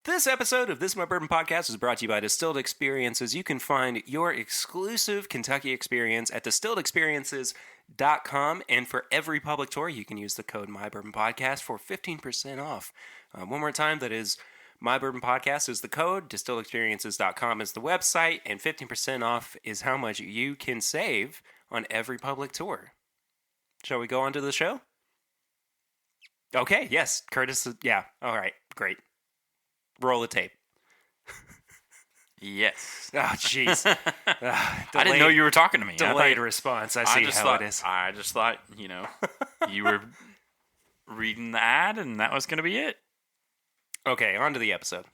This episode of This Is My Bourbon Podcast is brought to you by Distilled Experiences. You can find your exclusive Kentucky experience at distilledexperiences.com. And for every public tour, you can use the code MyBourbonPodcast for 15% off. One more time, that is My Bourbon Podcast is the code, distilledexperiences.com is the website, and 15% off is how much you can save on every public tour. Shall we go on to the show? Okay, yes, Curtis, yeah, all right, great. Roll the tape. Yes. Oh, jeez. I didn't know you were talking to me. Delayed response. I see how it is. I just thought, you were reading the ad and that was going to be it. Okay, on to the episode.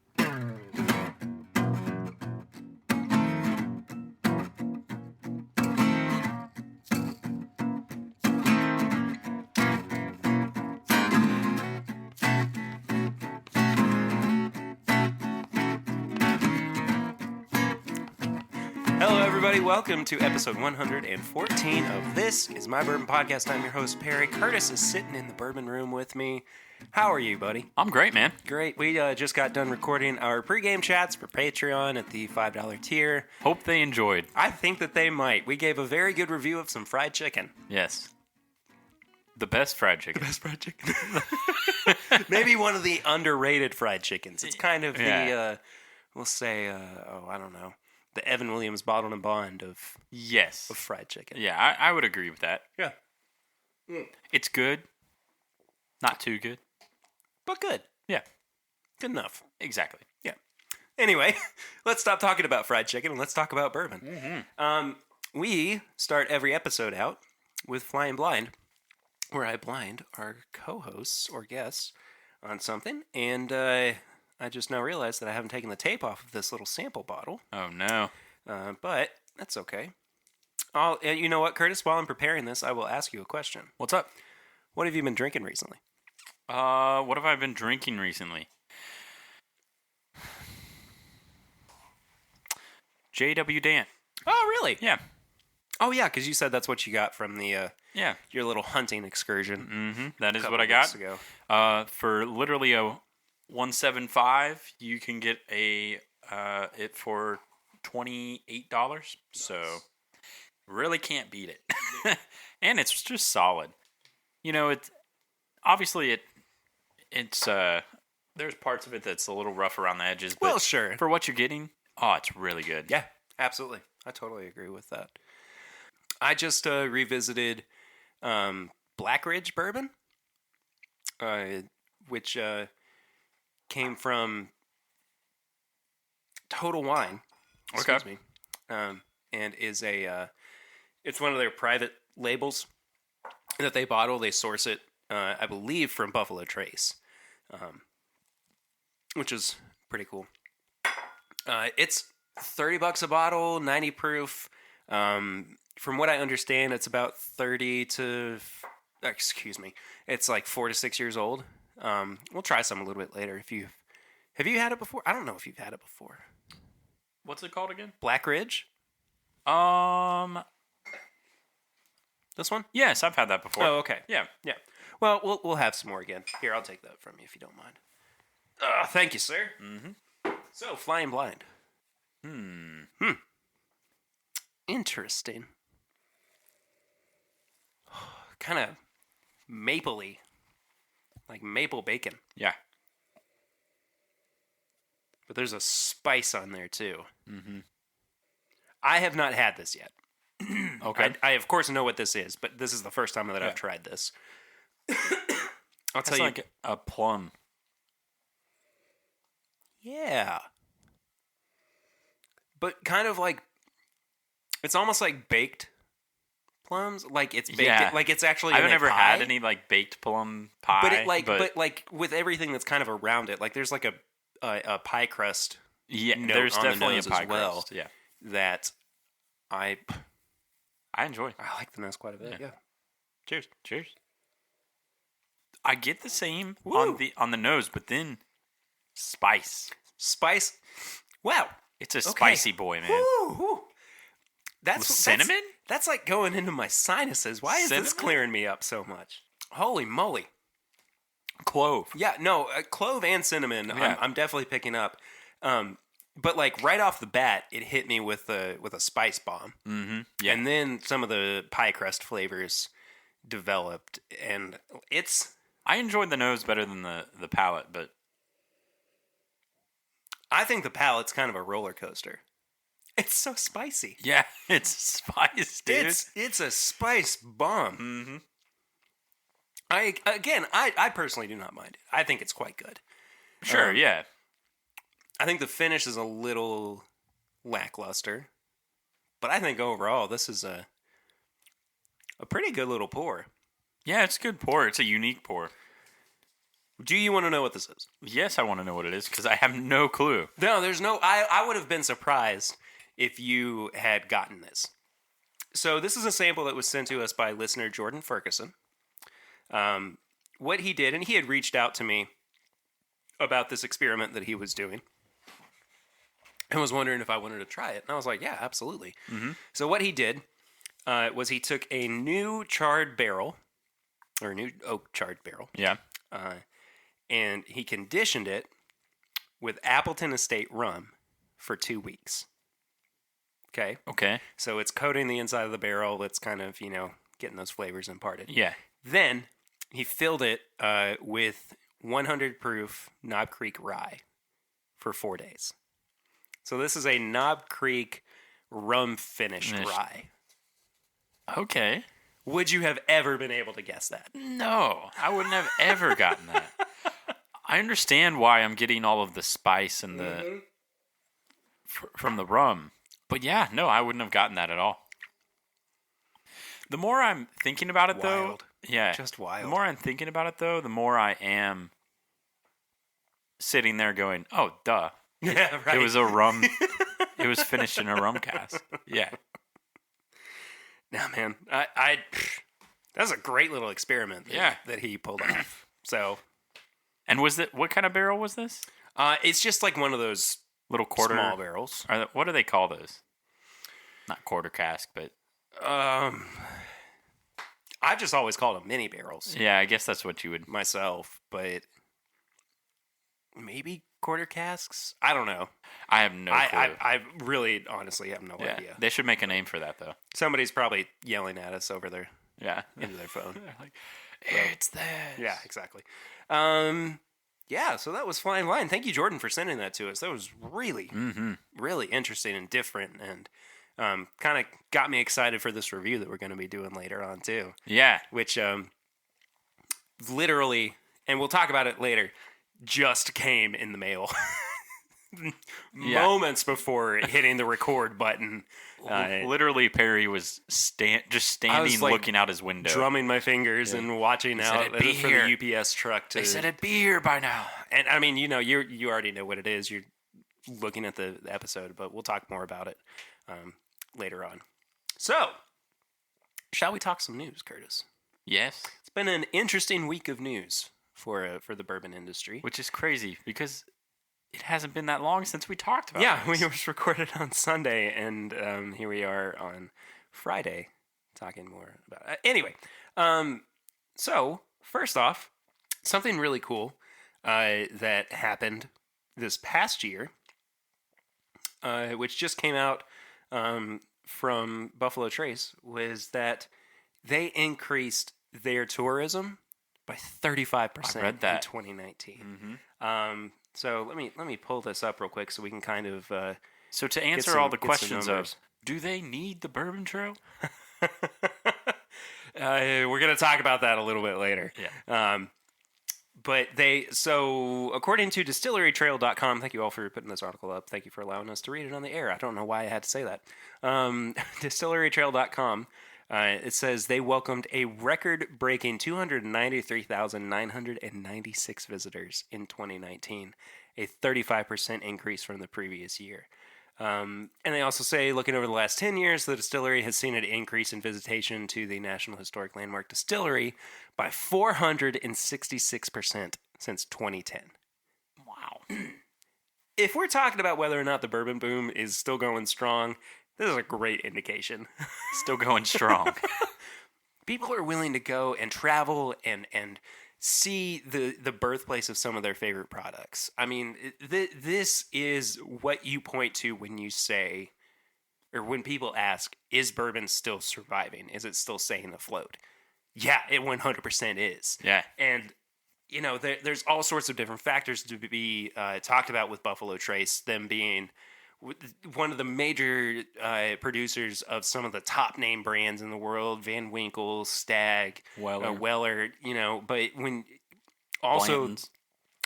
Hello, everybody. Welcome to episode 114 of This Is My Bourbon Podcast. I'm your host, Perry. Curtis is sitting in the bourbon room with me. How are you, buddy? I'm great, man. Great. We just got done recording our pregame chats for Patreon at the $5 tier. Hope they enjoyed. I think that they might. We gave a very good review of some fried chicken. Yes. The best fried chicken. The best fried chicken. Maybe one of the underrated fried chickens. It's kind of the, we'll say, I don't know. The Evan Williams Bottled and Bond of fried chicken. Yeah, I would agree with that. Yeah. It's good. Not too good. But good. Yeah. Good enough. Exactly. Yeah. Anyway, let's stop talking about fried chicken and let's talk about bourbon. Mm-hmm. We start every episode out with Flying Blind, where I blind our co-hosts or guests on something. And I just now realized that I haven't taken the tape off of this little sample bottle. Oh, no. But that's okay. You know what, Curtis? While I'm preparing this, I will ask you a question. What's up? What have you been drinking recently? What have I been drinking recently? J.W. Dan. Oh, really? Yeah. Oh, yeah, because you said that's what you got from the Yeah. your little hunting excursion. Mm-hmm. That is a what I couple weeks got. ago. For literally a 175, you can get it for $28. So really can't beat it. And it's just solid. It's obviously it's there's parts of it that's a little rough around the edges, but Well, sure. for what you're getting, it's really good. Yeah, absolutely. I totally agree with that. I just revisited Black Ridge Bourbon, which came from Total Wine. Excuse me. And is it's one of their private labels that they bottle. They source it, I believe, from Buffalo Trace, which is pretty cool. It's $30 a bottle, 90 proof. From what I understand, it's about 30 to, it's like 4 to 6 years old. We'll try some a little bit later. Have you had it before? I don't know if you've had it before. What's it called again? Black Ridge? This one? Yes, I've had that before. Oh, okay. Yeah. Yeah. Well, we'll have some more again. Here, I'll take that from you if you don't mind. Thank you, sir. Mm-hmm. So, Flying Blind. Interesting. Kind of mapley. Like maple bacon. Yeah. But there's a spice on there, too. Mm-hmm. I have not had this yet. Okay. I of course know what this is, but this is the first time that I've tried this. I'll tell you. It's like a plum. Yeah. But kind of like, it's almost like baked plums. Like it's baked, like it's actually I've never pie. had any like baked plum pie. But like with everything that's kind of around it, like there's like a pie crust. Yeah, there's definitely a pie as well. crust. Yeah. That I enjoy. I like the nose quite a bit. Yeah. Cheers. Cheers. I get the same Woo. on the nose, but then spice. Wow. It's a spicy boy, man. Woo. That's cinnamon? That's like going into my sinuses. Why is this clearing me up so much? Holy moly. Clove. Yeah, no, clove and cinnamon. Yeah. I'm definitely picking up. But like right off the bat, it hit me with a spice bomb, Yeah. and then some of the pie crust flavors developed, and I enjoyed the nose better than the palate, but I think the palate's kind of a roller coaster. It's so spicy. yeah, it's spice, dude. It's a spice bomb. Mm-hmm. I personally do not mind it. I think it's quite good. Sure, yeah. I think the finish is a little lackluster, but I think overall this is a pretty good little pour. Yeah, it's a good pour. It's a unique pour. Do you want to know what this is? Yes, I want to know what it is because I have no clue. No, there's no. I would have been surprised if you had gotten this. So this is a sample that was sent to us by listener Jordan Ferguson. What he did, and he had reached out to me about this experiment that he was doing, and was wondering if I wanted to try it. And I was like, yeah, absolutely. Mm-hmm. So what he did was he took a new charred barrel, or new oak charred barrel, Yeah. and he conditioned it with Appleton Estate rum for 2 weeks. Okay? Okay. So it's coating the inside of the barrel. It's kind of, getting those flavors imparted. Yeah. Then he filled it with 100 proof Knob Creek rye for 4 days. So this is a Knob Creek rum finished rye. Okay. Would you have ever been able to guess that? No, I wouldn't have ever gotten that. I understand why I'm getting all of the spice and the from the rum, but yeah, no, I wouldn't have gotten that at all. The more I'm thinking about it, Wild. though, yeah, Just wild. The more I'm thinking about it, though, the more I am sitting there going, "Oh, duh, Yeah, right. it was a rum. It was finished in a rum cask." Yeah, Nah, man, that's a great little experiment. That he pulled off. So, and what kind of barrel was this? it's just like one of those Little quarter small barrels. What do they call those? Not quarter cask, but I've just always called them mini barrels yeah, I guess that's what you would. myself, but maybe quarter casks. I don't know. I have no clue. I really, honestly, have no Yeah, idea. they should make a name for that though. Somebody's probably yelling at us over their Yeah, into their phone. They're like, it's this. Yeah, exactly. Yeah, so that was Flying Line. Thank you, Jordan, for sending that to us. That was really, really interesting and different, and kind of got me excited for this review that we're going to be doing later on too. Yeah, Which literally, and we'll talk about it later, just came in the mail moments before hitting the record button. literally, Perry was just standing, like, looking out his window, Drumming my fingers and watching out it'd be for here. the UPS truck. They said it'd be here by now. And I mean, you already know what it is. You're looking at the episode, but we'll talk more about it later on. So, shall we talk some news, Curtis? Yes, It's been an interesting week of news for the bourbon industry. which is crazy because it hasn't been that long since we talked about. Yeah, this. we was recorded on Sunday, and here we are on Friday talking more about it. Anyway, so first off, something really cool that happened this past year, which just came out from Buffalo Trace, was that they increased their tourism by 35% I read that. in 2019. So let me pull this up real quick so we can kind of So to answer some- all the get some questions of, numbers. do they need the Bourbon Trail? we're going to talk about that a little bit later. Yeah. But according to distillerytrail.com, thank you all for putting this article up. Thank you for allowing us to read it on the air. I don't know why I had to say that. Distillerytrail.com, it says they welcomed a record-breaking 293,996 visitors in 2019, a 35% increase from the previous year. And they also say, looking over the last 10 years, the distillery has seen an increase in visitation to the National Historic Landmark Distillery by 466% since 2010. Wow. If we're talking about whether or not the bourbon boom is still going strong, this is a great indication. Still going strong. People are willing to go and travel and see the birthplace of some of their favorite products. I mean, this is what you point to when you say, or when people ask, is bourbon still surviving? Is it still staying afloat? Yeah, it 100% is. Yeah. And, there's all sorts of different factors to be talked about with Buffalo Trace, them being one of the major producers of some of the top name brands in the world, Van Winkle, Stag, Weller, but when also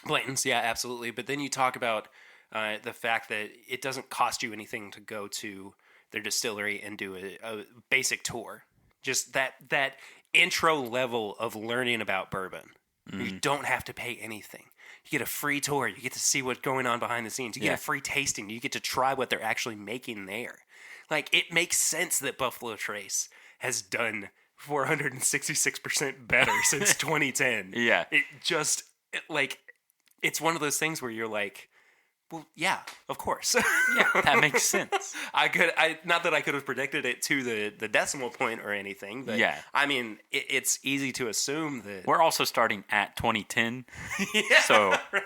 Blanton's, yeah, absolutely. But then you talk about the fact that it doesn't cost you anything to go to their distillery and do a basic tour. Just that intro level of learning about bourbon. You don't have to pay anything. You get a free tour. You get to see what's going on behind the scenes. You get a free tasting. You get to try what they're actually making there. Like, it makes sense that Buffalo Trace has done 466% better since 2010. Yeah. It just, it's one of those things where you're like, well, yeah, of course. Yeah, that makes sense. Not that I could have predicted it to the decimal point or anything, but yeah. I mean, it's easy to assume that we're also starting at 2010. Yeah, so, right.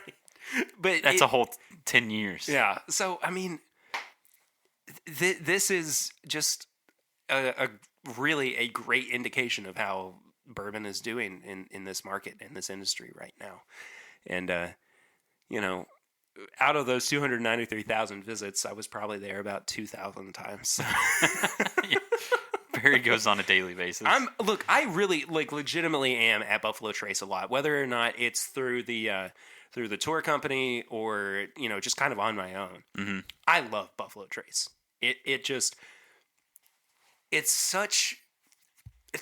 But that's a whole 10 years. Yeah. So, I mean, this is just a really a great indication of how bourbon is doing in this market, in this industry right now. And, out of those 293,000 visits, I was probably there about 2,000 times. Barry goes on a daily basis. I really legitimately am at Buffalo Trace a lot, whether or not it's through the tour company or just kind of on my own. Mm-hmm. I love Buffalo Trace. It's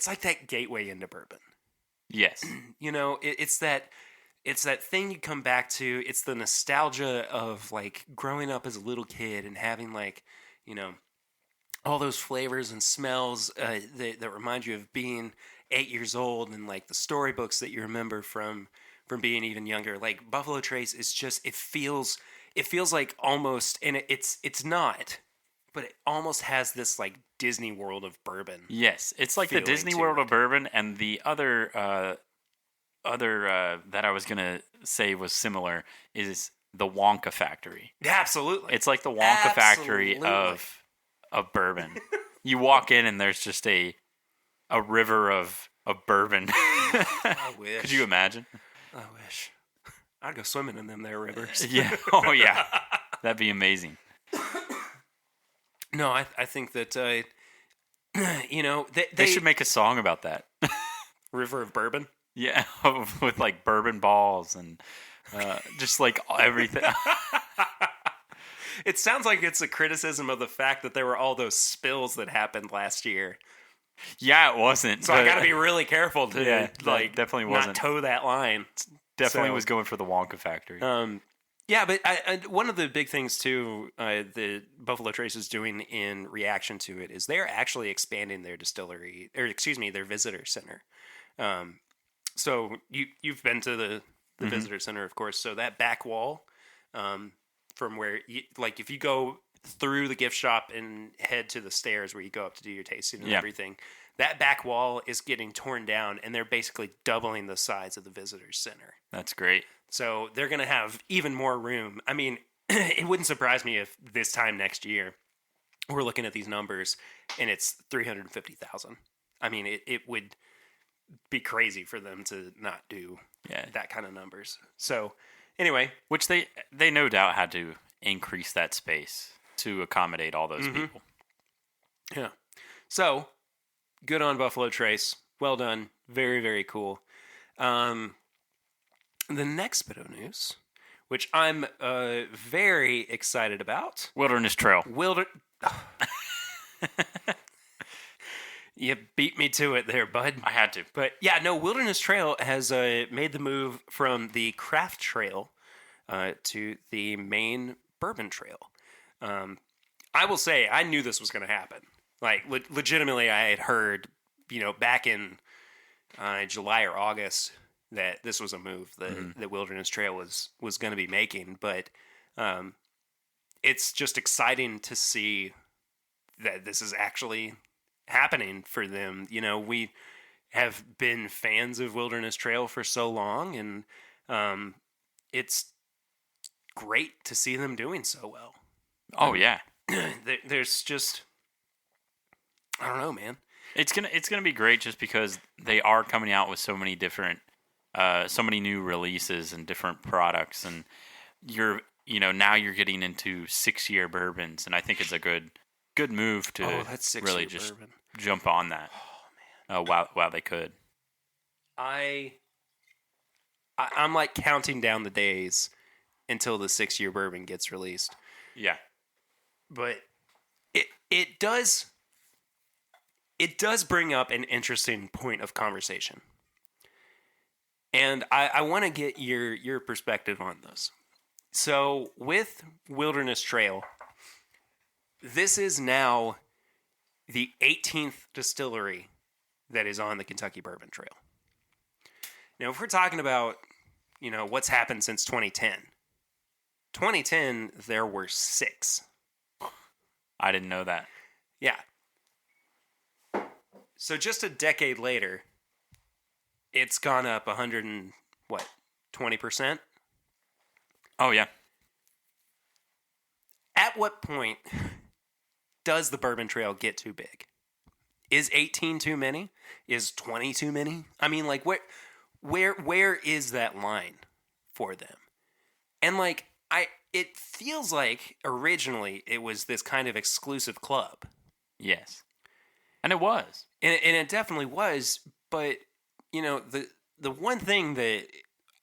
like that gateway into bourbon. Yes. It's that thing you come back to. It's the nostalgia of like growing up as a little kid and having all those flavors and smells that remind you of being 8 years old, and like the storybooks that you remember from being even younger. Like Buffalo Trace is just, it feels like almost, and it's not, but it almost has this like Disney World of bourbon. Yes, it's like the Disney World of bourbon, and the other that I was gonna say was similar is the Wonka factory. Yeah, absolutely. It's like the Wonka factory of bourbon. You walk in and there's just a river of bourbon. I wish. Could you imagine? I wish. I'd go swimming in them there rivers. Yeah. Oh yeah. That'd be amazing. No, I think that they should make a song about that. River of Bourbon. Yeah, with like bourbon balls and just like everything. It sounds like it's a criticism of the fact that there were all those spills that happened last year. Yeah, it wasn't. So I got to be really careful to definitely wasn't. Not toe that line. Definitely was going for the Wonka factory. Yeah, but one of the big things too, the Buffalo Trace is doing in reaction to it is they're actually expanding their distillery, or excuse me, their visitor center. So you've been to the mm-hmm. visitor center, of course. So that back wall, from where if you go through the gift shop and head to the stairs where you go up to do your tasting and everything, that back wall is getting torn down, and they're basically doubling the size of the visitor center. That's great. So they're going to have even more room. I mean, it wouldn't surprise me if this time next year we're looking at these numbers and it's 350,000. I mean, it would be crazy for them to not do that kind of numbers. So anyway, which they no doubt had to increase that space to accommodate all those mm-hmm. people. Yeah. So good on Buffalo Trace. Well done. Very, very cool. The next bit of news, which I'm very excited about. Wilderness Trail. You beat me to it there, bud. I had to. But yeah, no, Wilderness Trail has made the move from the craft trail to the main bourbon trail. I will say, I knew this was going to happen. Like, legitimately, I had heard, back in July or August that this was a move that Wilderness Trail was going to be making. But it's just exciting to see that this is actually happening for them. We have been fans of Wilderness Trail for so long, and it's great to see them doing so well. Oh yeah, There's just, I don't know, man. it's gonna be great just because they are coming out with so many different, so many new releases and different products, and now you're getting into 6-year bourbons, and I think it's a good move to That's really 6-year just bourbon. jump on that. Oh man, While they could. I'm like counting down the days until the 6-year bourbon gets released. Yeah. But it does bring up an interesting point of conversation. And I want to get your perspective on this. So with Wilderness Trail, this is now the 18th distillery that is on the Kentucky Bourbon Trail. Now, if we're talking about, what's happened since 2010, there were 6. I didn't know that. Yeah. So just a decade later, it's gone up 20%? Oh yeah. At what point does the Bourbon Trail get too big? Is 18 too many? Is 20 too many? I mean, like, where is that line for them? And it feels like originally it was this kind of exclusive club. Yes. And it was. And it definitely was, but the one thing that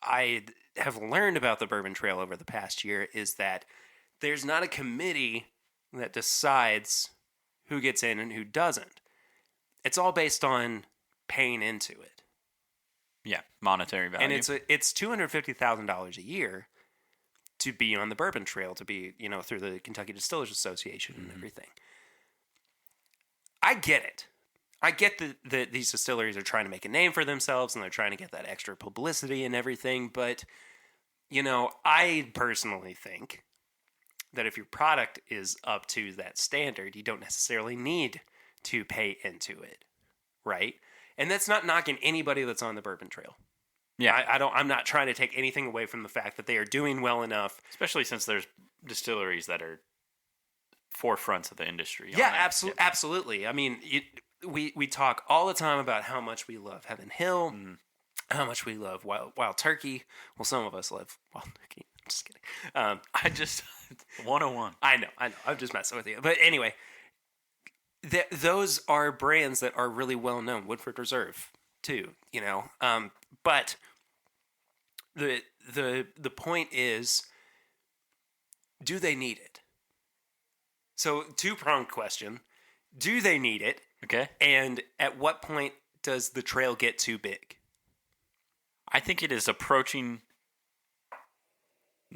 I have learned about the Bourbon Trail over the past year is that there's not a committee that decides who gets in and who doesn't. It's all based on paying into it. Yeah, monetary value. And it's $250,000 a year to be on the Bourbon Trail, to be, through the Kentucky Distillers Association and everything. I get it. I get that these distilleries are trying to make a name for themselves and they're trying to get that extra publicity and everything, but I personally think that if your product is up to that standard, you don't necessarily need to pay into it, right? And that's not knocking anybody that's on the Bourbon Trail. Yeah, I'm not trying to take anything away from the fact that they are doing well enough, especially since there's distilleries that are forefronts of the industry. Yeah, absolutely. I mean, we talk all the time about how much we love Heaven Hill, how much we love Wild Turkey. Well, some of us love Wild Turkey. I'm just kidding. I just 101. I know. I'm just messing with you. But anyway, those are brands that are really well known. Woodford Reserve, too. But the point is, do they need it? So, two-pronged question. Do they need it? Okay. And at what point does the trail get too big? I think it is approaching...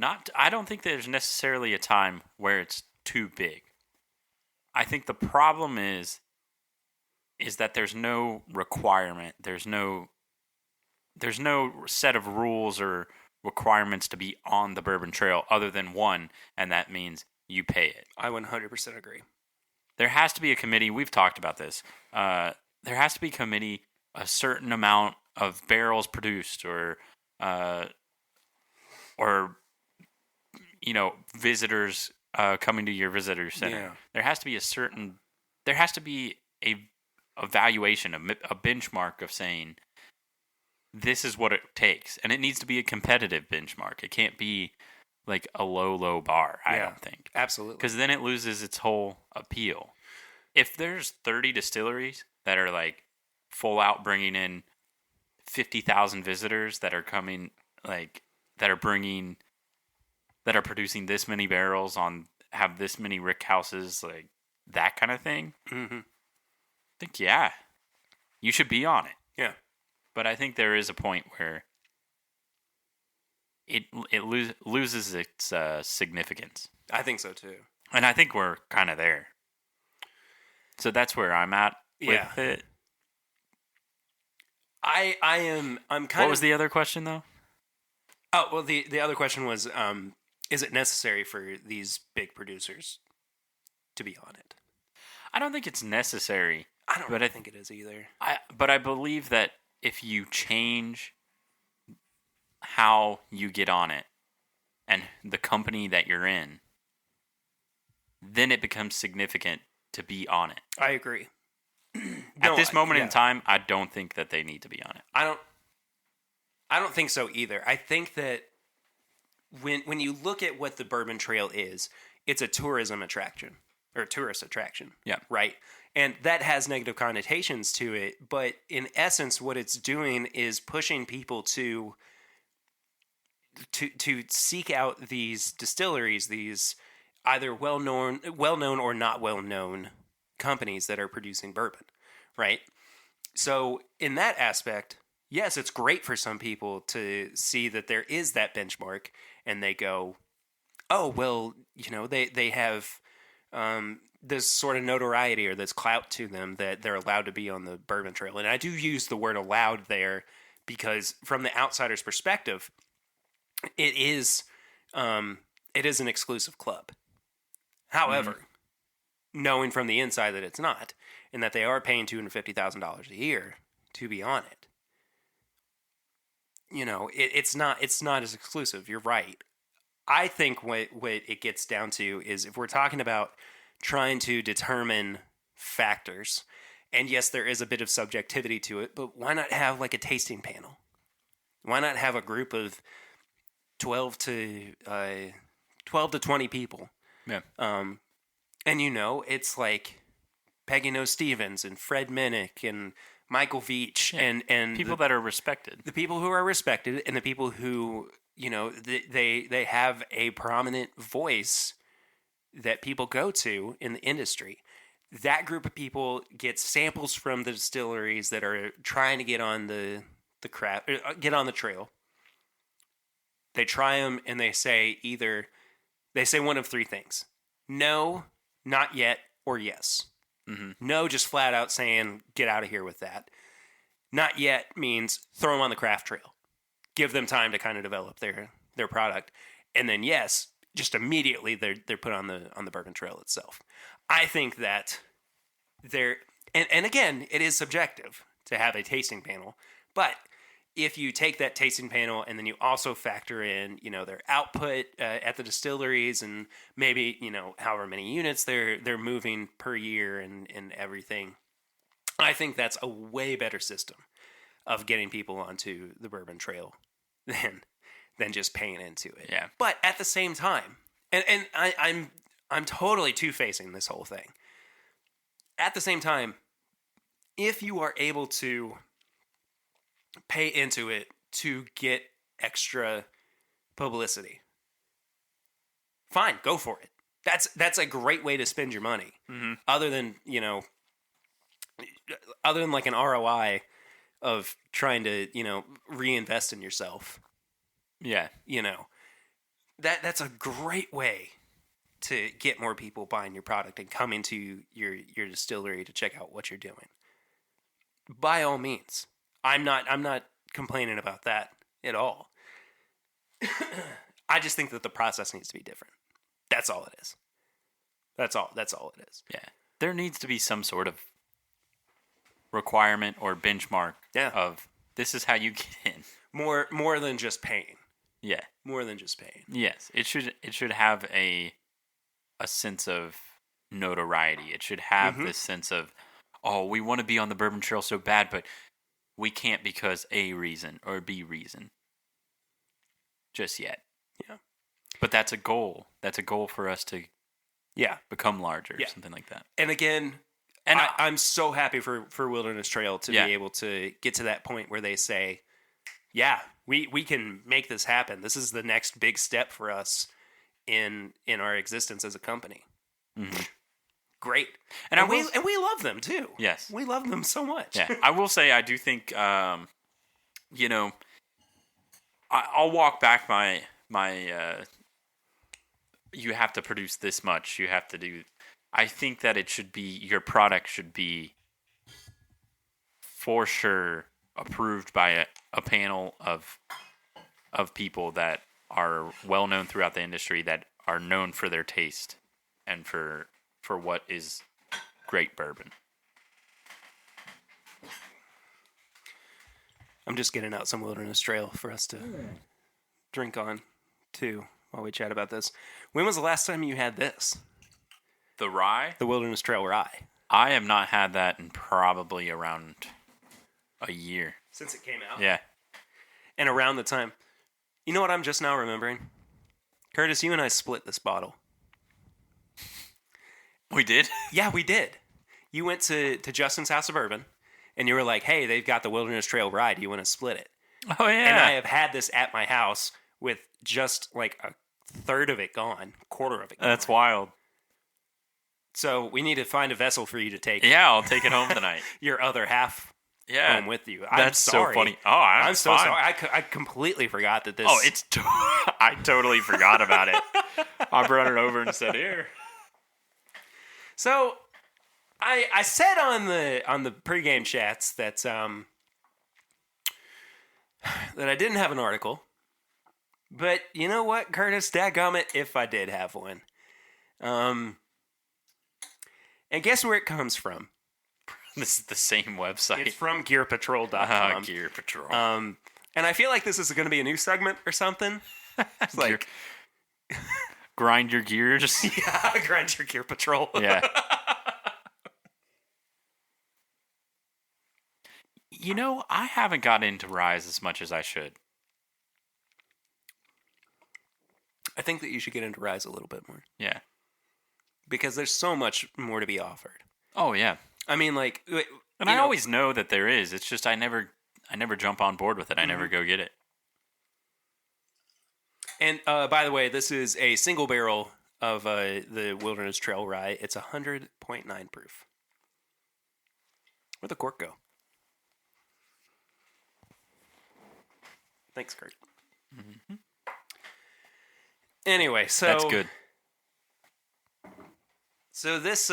I don't think there's necessarily a time where it's too big. I think the problem is that there's no requirement. There's no set of rules or requirements to be on the Bourbon Trail other than one, and that means you pay it. I 100% agree. There has to be a committee. We've talked about this. There has to be a committee, a certain amount of barrels produced, or visitors coming to your visitor center. Yeah. There has to be a evaluation, a benchmark of saying this is what it takes, and it needs to be a competitive benchmark. It can't be like a low bar. I don't think absolutely, because then it loses its whole appeal. If there's 30 distilleries that are like full out bringing in 50,000 visitors that are coming, like that are producing this many barrels have this many rick houses, like that kind of thing. Mm-hmm. I think you should be on it. Yeah, but I think there is a point where it loses its significance. I think so too, and I think we're kind of there. So that's where I'm at with it. I'm kind of. What was the other question though? Oh well, the other question was, is it necessary for these big producers to be on it? I don't think it's necessary. I don't really think it is either. But I believe that if you change how you get on it and the company that you're in, then it becomes significant to be on it. I agree. At this moment in time, I don't think that they need to be on it. I don't think so either. I think that when you look at what the Bourbon Trail is, it's a tourism attraction or tourist attraction. Yeah. Right. And that has negative connotations to it, but in essence, what it's doing is pushing people to seek out these distilleries, these either well known or not well known companies that are producing bourbon, right? So in that aspect, yes, it's great for some people to see that there is that benchmark, and they go, "Oh, well, they have this sort of notoriety or this clout to them that they're allowed to be on the Bourbon Trail." And I do use the word "allowed" there because, from the outsider's perspective, it is an exclusive club. However, knowing from the inside that it's not, and that they are paying $250,000 a year to be on it, it's not as exclusive. You're right. I think what it gets down to is, if we're talking about trying to determine factors, and yes, there is a bit of subjectivity to it, but why not have like a tasting panel? Why not have a group of 12 to 20 people? Yeah. And it's like Peggy Noe Stevens and Fred Minnick and Michael Veach and people that are respected. The people who are respected, and the people who, they have a prominent voice that people go to in the industry. That group of people get samples from the distilleries that are trying to get on the trail. They try them, and they say one of three things: no, not yet, or yes. Mm-hmm. No, just flat out saying, get out of here with that. Not yet means throw them on the craft trail. Give them time to kind of develop their product. And then yes, just immediately they're put on the Bourbon Trail itself. I think that and again, it is subjective to have a tasting panel, but if you take that tasting panel and then you also factor in, their output at the distilleries, and maybe, however many units they're moving per year and everything, I think that's a way better system of getting people onto the Bourbon Trail than just paying into it. Yeah. But at the same time, and I'm totally two-facing this whole thing. At the same time, if you are able to pay into it to get extra publicity, fine, go for it. That's a great way to spend your money. Mm-hmm. Other than like an ROI of trying to reinvest in yourself. Yeah. That's a great way to get more people buying your product and coming to your distillery to check out what you're doing. By all means. I'm not complaining about that at all. I just think that the process needs to be different. That's all it is. That's all it is. Yeah. There needs to be some sort of requirement or benchmark of this is how you get in. More than just paying. Yeah. More than just paying. Yes. It should have a sense of notoriety. It should have this sense of, oh, we want to be on the Bourbon Trail so bad, but we can't because A reason or B reason. Just yet. Yeah. But that's a goal. That's a goal for us to become larger or something like that. And again, I'm so happy for Wilderness Trail to be able to get to that point where they say, yeah, we can make this happen. This is the next big step for us in our existence as a company. Mm-hmm. Great. And we love them too. Yes. We love them so much. Yeah. I will say I do think I'll walk back my you have to produce this much. You have to do. I think that it should be, your product should be for sure approved by a panel of people that are well known throughout the industry, that are known for their taste and for what is great bourbon. I'm just getting out some Wilderness Trail for us to drink on, too, while we chat about this. When was the last time you had this? The rye? The Wilderness Trail Rye. I have not had that in probably around a year. Since it came out? Yeah. And around the time. You know what I'm just now remembering? Curtis, you and I split this bottle. We did? Yeah, we did. You went to Justin's House of Bourbon, and you were like, hey, they've got the Wilderness Trail Rye. Do you want to split it? Oh, yeah. And I have had this at my house with just like a third of it gone, quarter of it gone. That's wild. So we need to find a vessel for you to take. Yeah, I'll take it home tonight. Your other half home with you. That's sorry. so funny. Oh, I'm so fine. sorry. I completely forgot that this. Oh, I totally forgot about it. I brought it over and said, here. So I said on the pregame chats that that I didn't have an article. But you know what, Curtis? Dadgummit, if I did have one. And guess where it comes from? This is the same website. It's from GearPatrol.com. Gear Patrol. And I feel like this is going to be a new segment or something. It's like grind your gears. Yeah, grind your Gear Patrol. Yeah. You know, I haven't got into Rise as much as I should. I think that you should get into Rise a little bit more. Yeah. Because there's so much more to be offered. Oh, yeah. I mean, like... And I always know that there is. It's just I never jump on board with it. I never go get it. And by the way, this is a single barrel of the Wilderness Trail Rye. It's 100.9 proof. Where'd the cork go? Thanks, Kurt. Mm-hmm. Anyway, so... That's good. So this...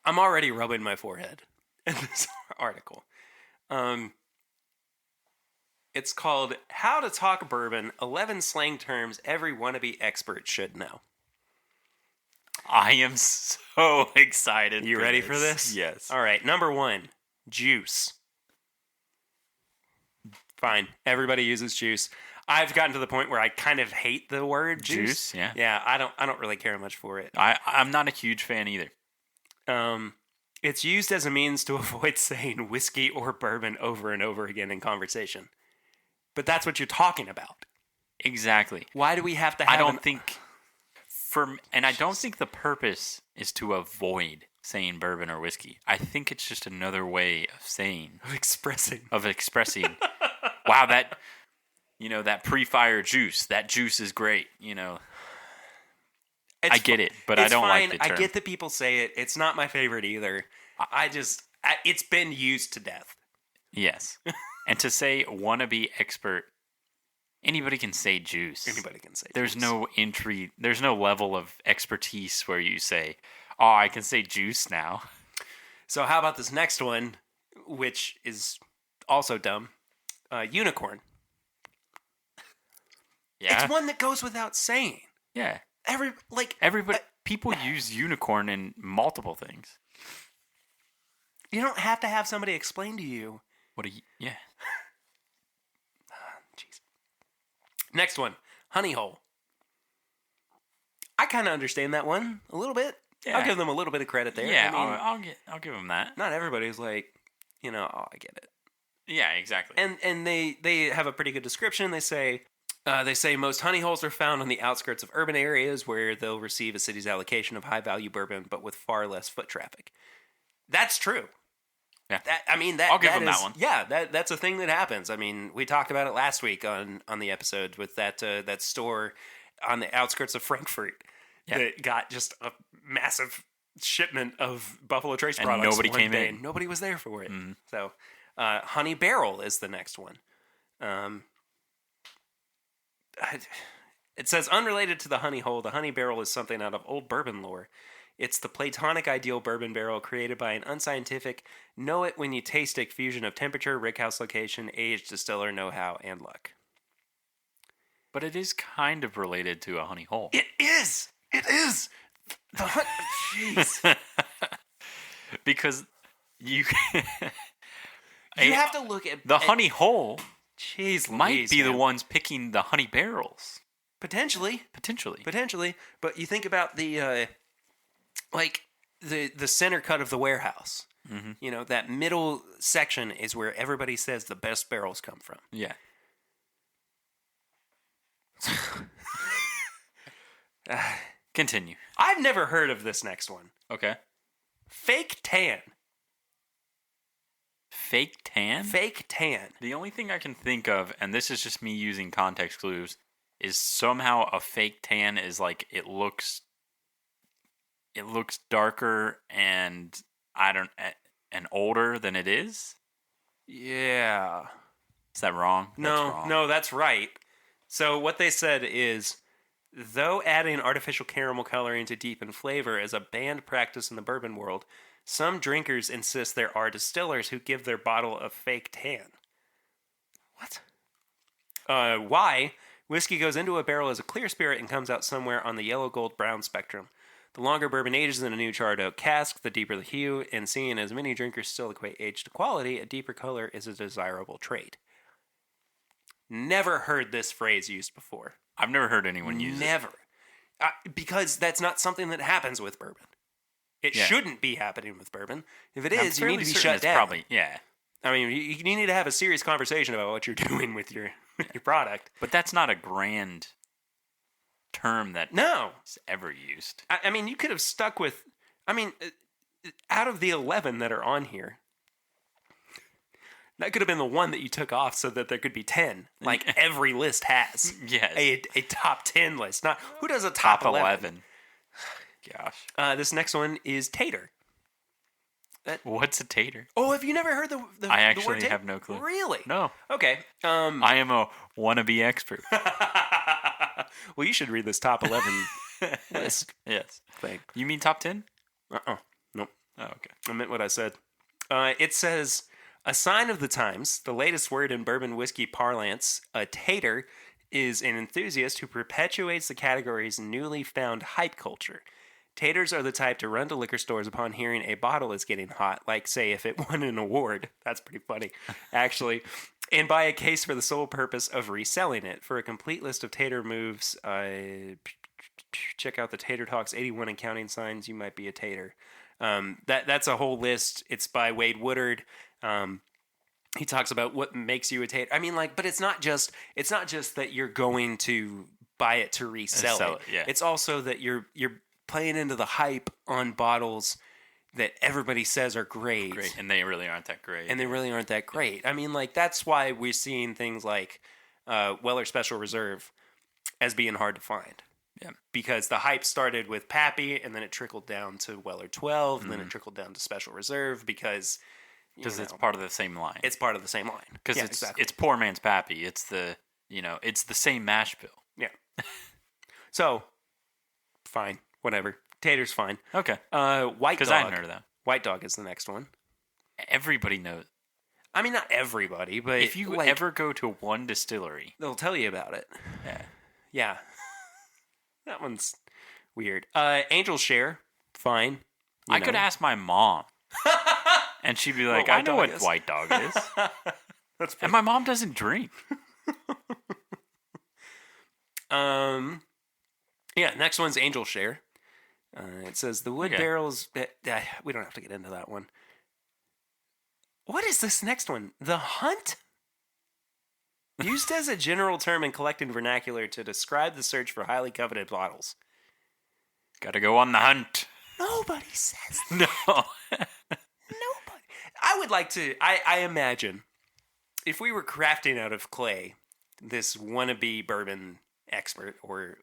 I'm already rubbing my forehead in this article. It's called How to Talk Bourbon, 11 Slang Terms Every Wannabe Expert Should Know. I am so excited. You ready for this? Yes. All right, number 1, juice. Fine, everybody uses juice. I've gotten to the point where I kind of hate the word juice. Yeah. Yeah, I don't really care much for it. I'm not a huge fan either. It's used as a means to avoid saying whiskey or bourbon over and over again in conversation. But that's what you're talking about. Exactly. Why do we have to have I don't think the purpose is to avoid saying bourbon or whiskey. I think it's just another way of saying. Of expressing. Wow, that pre-fire juice. That juice is great, I get it, but I don't like the term. I get that people say it. It's not my favorite either. It's been used to death. Yes. And to say wannabe expert, anybody can say juice. Anybody can say There's juice. no entry, there's no level of expertise where you say, oh, I can say juice now. So how about this next one, which is also dumb? Unicorn. Yeah. It's one that goes without saying. Yeah. Everybody, people use unicorn in multiple things. You don't have to have somebody explain to you. Yeah. Jeez. Next one, honey hole. I kind of understand that one a little bit. Yeah. I'll give them a little bit of credit there. Yeah, I mean, I'll give them that. Not everybody's like, oh, I get it. Yeah, exactly. And they have a pretty good description. They say most honey holes are found on the outskirts of urban areas where they'll receive a city's allocation of high-value bourbon, but with far less foot traffic. That's true. Yeah. I'll give them that one. Yeah, that's a thing that happens. I mean, we talked about it last week on the episode with that store on the outskirts of Frankfurt that got just a massive shipment of Buffalo Trace products. Nobody came in. Nobody was there for it. Mm-hmm. So, Honey Barrel is the next one. It says, unrelated to the honey hole, the honey barrel is something out of old bourbon lore. It's the Platonic ideal bourbon barrel created by an unscientific, know-it-when-you-taste-it fusion of temperature, rickhouse location, age, distiller know-how, and luck. But it is kind of related to a honey hole. It is! Jeez. Because You have to look at the honey hole. Jeez, Might Louise, be the man. ones picking the honey barrels. Potentially. But you think about the the center cut of the warehouse. Mm-hmm. You know, that middle section is where everybody says the best barrels come from. Yeah. Continue. I've never heard of this next one. Okay. Fake tan. Fake tan? Fake tan. The only thing I can think of, and this is just me using context clues, is somehow a fake tan is like it looks darker and and older than it is. Yeah. Is that wrong? No, that's right. So what they said is, though adding artificial caramel coloring to deepen flavor is a banned practice in the bourbon world, some drinkers insist there are distillers who give their bottle a fake tan. What? Why? Whiskey goes into a barrel as a clear spirit and comes out somewhere on the yellow, gold, brown spectrum. The longer bourbon ages in a new charred oak cask, the deeper the hue, and seeing as many drinkers still equate age to quality, a deeper color is a desirable trait. Never heard this phrase used before. I've never heard anyone use it. Never. Because that's not something that happens with bourbon. It shouldn't be happening with bourbon. If it is, you need to be shut down. Probably, yeah. I mean, you need to have a serious conversation about what you're doing with your product. But that's not a grand term that is ever used. I mean, you could have stuck with... I mean, out of the 11 that are on here, that could have been the one that you took off so that there could be 10. Like every list has. Yes. A top 10 list. Not who does a top 11? Gosh. This next one is tater. What's a tater? Oh, have you never heard the I the actually word tater? have no clue. Really? No. Okay. I am a wannabe expert. Well, you should read this top 11 list Yes. thing. You mean top 10? Nope. Oh, okay. I meant what I said. It says, a sign of the times, the latest word in bourbon whiskey parlance, a tater is an enthusiast who perpetuates the category's newly found hype culture. Taters are the type to run to liquor stores upon hearing a bottle is getting hot, like, say, if it won an award. That's pretty funny, actually. And buy a case for the sole purpose of reselling it. For a complete list of tater moves, check out the Tater Talks 81 and counting signs. You might be a tater. That's a whole list. It's by Wade Woodard. He talks about what makes you a tater. I mean, like, but it's not just that you're going to buy it to resell it. Yeah. It's also that you're playing into the hype on bottles that everybody says are great. And they really aren't that great. I mean, like, that's why we're seeing things like Weller Special Reserve as being hard to find. Yeah. Because the hype started with Pappy, and then it trickled down to Weller 12, and then it trickled down to Special Reserve because it's part of the same line. It's part of the same line. Because it's poor man's Pappy. It's the same mash bill. Yeah. So, fine. Whatever. Tater's fine. Okay. White Dog. Because I hadn't heard of that. White Dog is the next one. Everybody knows. I mean, not everybody, but if you ever go to one distillery, they'll tell you about it. Yeah. Yeah. That one's weird. Angel Share, fine. I could ask my mom, and she'd be like, "I know what White Dog is." And my mom doesn't drink. Yeah. Next one's Angel Share. It says the wood barrels. We don't have to get into that one. What is this next one? The Hunt? Used as a general term in collecting vernacular to describe the search for highly coveted bottles. Gotta go on the hunt. Nobody says that. No. Nobody. I would like to... I imagine if we were crafting out of clay this wannabe bourbon expert or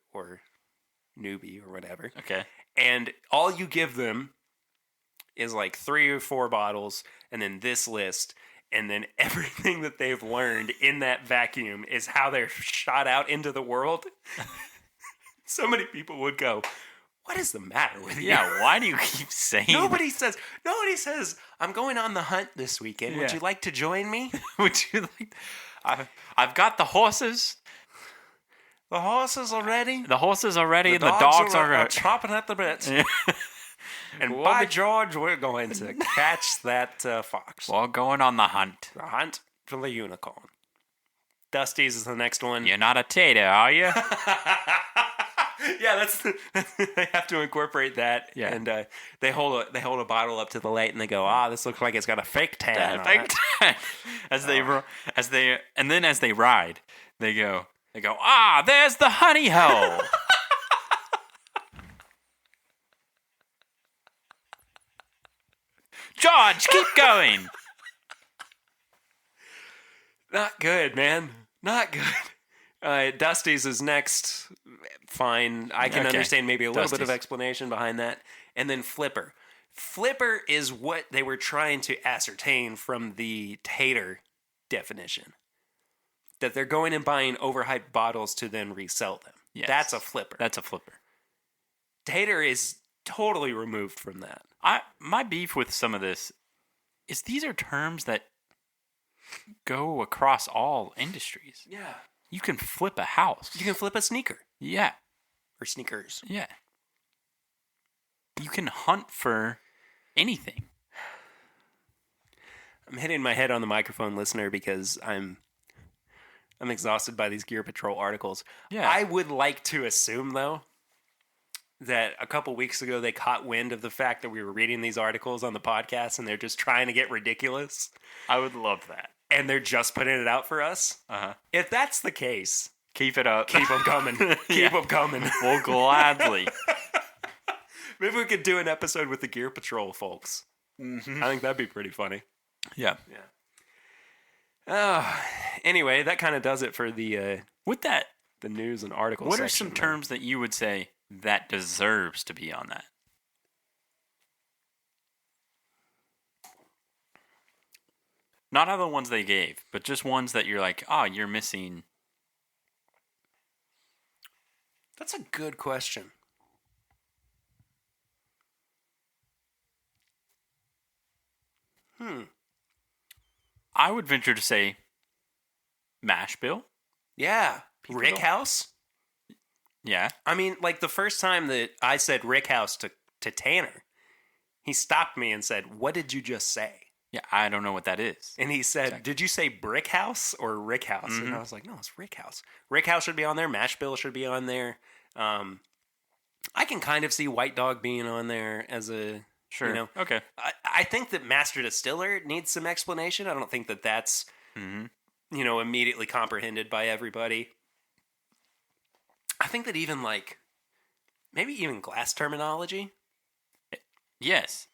newbie or whatever. Okay. And all you give them is like 3 or 4 bottles and then this list, and then everything that they've learned in that vacuum is how they're shot out into the world. So many people would go, what is the matter with you? Yeah, why do you keep saying Nobody says, I'm going on the hunt this weekend. Yeah. Would you like to join me? Would you like... I've got the horses. The horses are ready. The horses are ready, and the dogs dogs are chomping at the bit. And We'll by be- George, we're going to catch that fox. While going on the hunt. The hunt for the unicorn. Dusty's is the next one. You're not a tater, are you? Yeah, that's they have to incorporate that. Yeah. And they hold a bottle up to the light and they go, this looks like it's got a fake tan. on Fake it." tan. As they ride, they go, there's the honey hole. George, keep going. Not good, man. Not good. Dusty's is next. Fine. I can Okay. understand maybe a little bit of Dusty's. explanation behind that. And then Flipper. Flipper is what they were trying to ascertain from the tater definition. That they're going and buying overhyped bottles to then resell them. Yes. That's a flipper. That's a flipper. Tater is totally removed from that. My beef with some of this is these are terms that go across all industries. Yeah. You can flip a house. You can flip a sneaker. Yeah. Or sneakers. Yeah. You can hunt for anything. I'm hitting my head on the microphone, listener, because I'm exhausted by these Gear Patrol articles. Yeah. I would like to assume, though, that a couple weeks ago they caught wind of the fact that we were reading these articles on the podcast and they're just trying to get ridiculous I would love that. and they're just putting it out for us. Uh-huh. If that's the case, Keep it up. keep them coming. Keep them coming. We'll gladly. Maybe we could do an episode with the Gear Patrol folks. I think that'd be pretty funny. Yeah. Anyway, that kind of does it for the With that, news and articles. what are some terms that you would say that deserves to be on that? Not all the ones they gave, but just ones that you're like, you're missing. That's a good question. I would venture to say mash bill. Yeah. Peekaboo? Rick House? Yeah. I mean, like the first time that I said Rick House to Tanner, he stopped me and said, "What did you just say?" Yeah, I don't know what that is. And he said, "Did you say Brick House or Rick House?" And I was like, "No, it's Rick House. Rick House should be on there. Mash Bill should be on there." I can kind of see White Dog being on there as a Sure. You know, Okay. I think that Master Distiller needs some explanation. I don't think that that's immediately comprehended by everybody. I think that even maybe even glass terminology. Yes.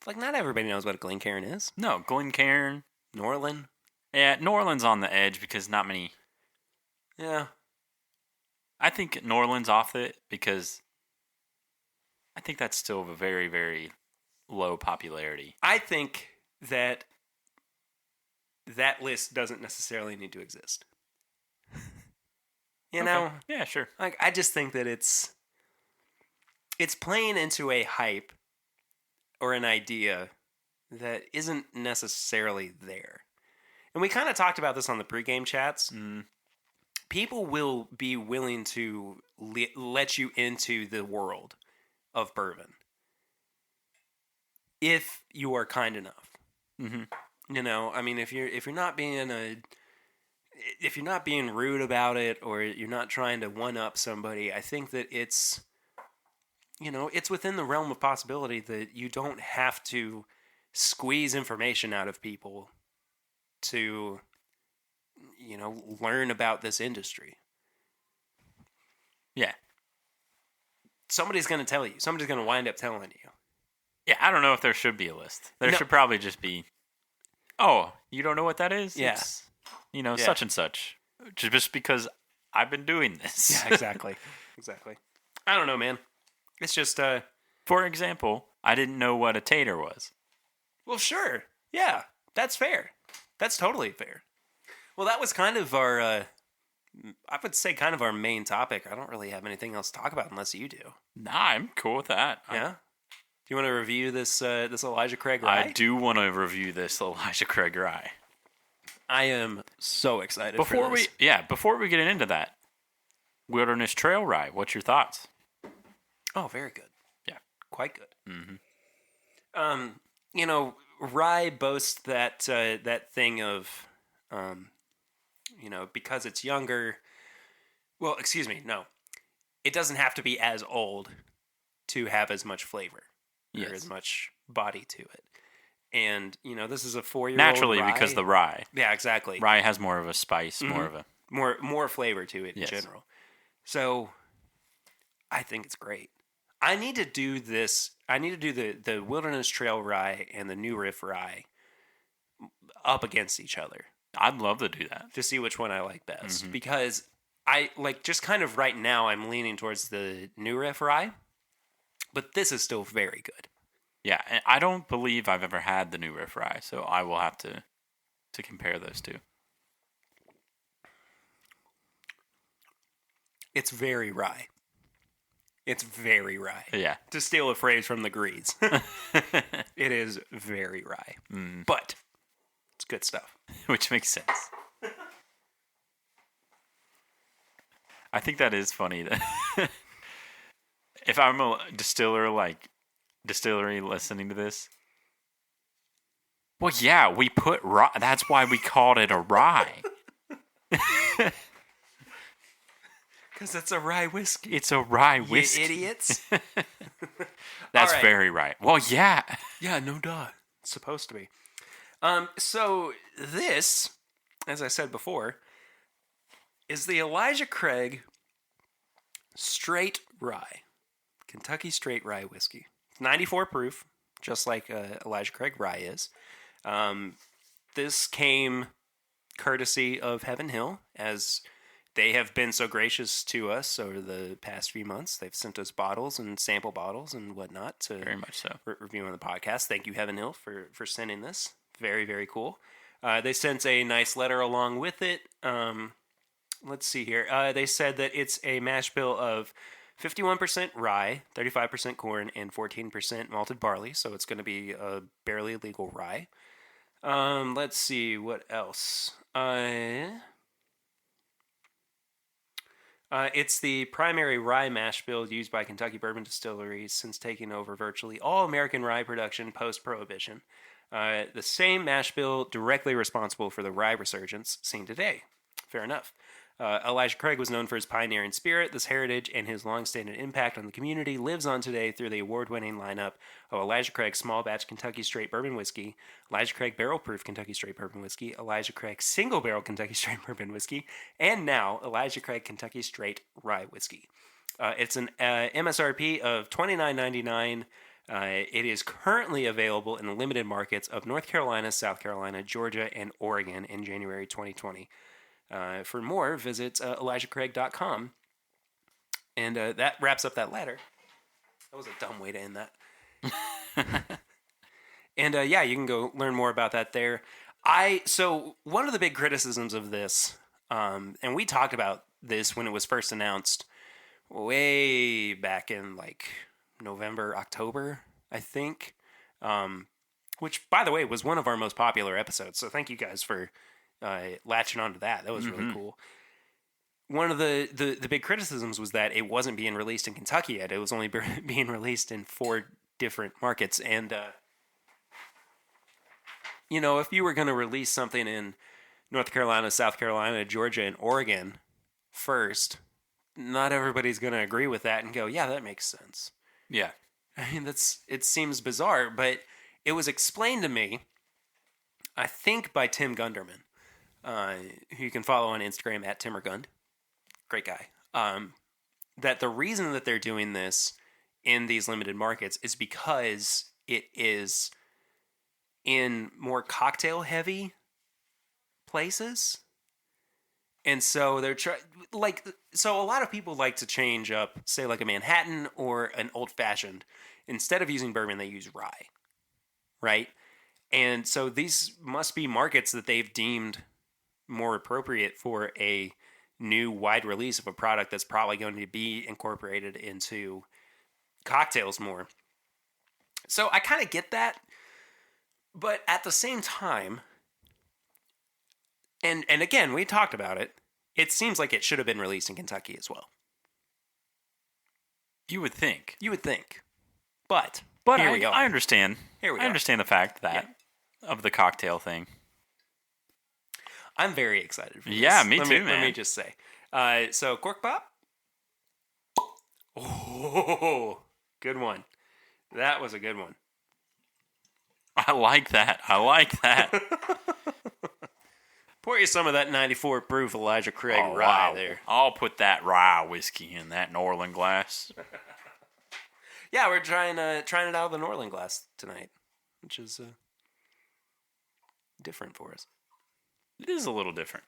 Like not everybody knows what a Glencairn is. No, Glencairn. Norlin. Yeah, Norland's on the edge because not many. Yeah. I think Norland's off it because I think that's still a very, very low popularity. I think that list doesn't necessarily need to exist. You know? Yeah, sure. Like I just think that it's playing into a hype or an idea that isn't necessarily there. And we kind of talked about this on the pregame chats. People will be willing to let you into the world of bourbon if you are kind enough. You know, I mean, if you're not being rude about it or you're not trying to one up somebody, I think that it's within the realm of possibility that you don't have to squeeze information out of people to, learn about this industry. Yeah. Somebody's going to tell you. Somebody's going to wind up telling you. Yeah, I don't know if there should be a list. There No. should probably just be, oh, you don't know what that is? Yeah. It's, such and such. Just because I've been doing this. Yeah, exactly. Exactly. I don't know, man. It's just, For example, I didn't know what a tater was. well, sure. Yeah, that's fair. That's totally fair. Well, that was kind of our, I would say kind of our main topic. I don't really have anything else to talk about unless you do. Nah, I'm cool with that. Yeah? Do you want to review this Elijah Craig rye? I do want to review this Elijah Craig rye. I am so excited for Before this. before we get into that, Wilderness Trail rye, what's your thoughts? Oh, very good. Yeah. Quite good. You know, rye boasts that thing of, because it's younger. Well, excuse me, no, it doesn't have to be as old to have as much flavor or as Yes. much body to it. And this is a 4-year-old Naturally, rye. because the rye. Yeah, exactly. Rye has more of a spice, more of a... More flavor to it in Yes. general. So I think it's great. I need to do this. I need to do the Wilderness Trail rye and the New Riff rye up against each other I'd love to do that. to see which one I like best. Because I like just kind of right now I'm leaning towards the New Riff rye, but this is still very good. Yeah, and I don't believe I've ever had the New Riff rye, so I will have to compare those two. It's very rye. It's very rye. Yeah. To steal a phrase from the Greeds. It is very rye. But it's good stuff. Which makes sense. I think that is funny. That if I'm a distillery listening to this, well, yeah, we put rye. That's why we called it a rye. Because it's a rye whiskey. It's a rye whiskey. You idiots. That's All right. very right. Well, yeah. Yeah, no duh. It's supposed to be. So this, as I said before, is the Elijah Craig Straight Rye. Kentucky Straight Rye Whiskey. It's 94 proof, just like Elijah Craig Rye is. This came courtesy of Heaven Hill, as they have been so gracious to us over the past few months. They've sent us bottles and sample bottles and whatnot to Very much so. review on the podcast. Thank you, Heaven Hill, for sending this. Very, very cool. They sent a nice letter along with it. Let's see here. They said that it's a mash bill of 51% rye, 35% corn, and 14% malted barley. So it's going to be a barely legal rye. Let's see what else. It's the primary rye mash bill used by Kentucky Bourbon Distilleries since taking over virtually all American rye production post-Prohibition. The same mash bill directly responsible for the rye resurgence seen today. Fair enough. Elijah Craig was known for his pioneering spirit. This heritage and his long-standing impact on the community lives on today through the award-winning lineup of Elijah Craig Small Batch Kentucky Straight Bourbon Whiskey, Elijah Craig Barrel Proof Kentucky Straight Bourbon Whiskey, Elijah Craig Single Barrel Kentucky Straight Bourbon Whiskey, and now Elijah Craig Kentucky Straight Rye Whiskey. It's an MSRP of $29.99. It is currently available in the limited markets of North Carolina, South Carolina, Georgia, and Oregon in January 2020. For more, visit ElijahCraig.com. And that wraps up that letter. That was a dumb way to end that. And yeah, you can go learn more about that there. So one of the big criticisms of this, and we talked about this when it was first announced way back in like November, October, I think. Which, by the way, was one of our most popular episodes. So thank you guys for latching onto that. That was really cool. One of the big criticisms was that it wasn't being released in Kentucky yet. It was only being released in 4 different markets. And, if you were going to release something in North Carolina, South Carolina, Georgia, and Oregon first, not everybody's going to agree with that and go, yeah, that makes sense. Yeah. I mean, it seems bizarre, but it was explained to me, I think by Tim Gunderman, who you can follow on Instagram at Timmergund. Great guy. That the reason that they're doing this in these limited markets is because it is in more cocktail-heavy places. And so they're so a lot of people like to change up, say like a Manhattan or an old-fashioned. Instead of using bourbon, they use rye, right? And so these must be markets that they've deemed more appropriate for a new wide release of a product that's probably going to be incorporated into cocktails more. So I kind of get that, but at the same time, and again, we talked about it, it seems like it should have been released in Kentucky as well. You would think. You would think. But But Here we are. I understand. Here we I are. understand the fact that of the cocktail thing. I'm very excited for this. Yeah, me too, Let me man. just say. So, cork pop. Oh, good one. That was a good one. I like that. Pour you some of that 94 proof Elijah Craig Oh, rye wow. there. I'll put that rye whiskey in that Norland glass. Yeah, we're trying it out of the Norland glass tonight, which is different for us. It is a little different.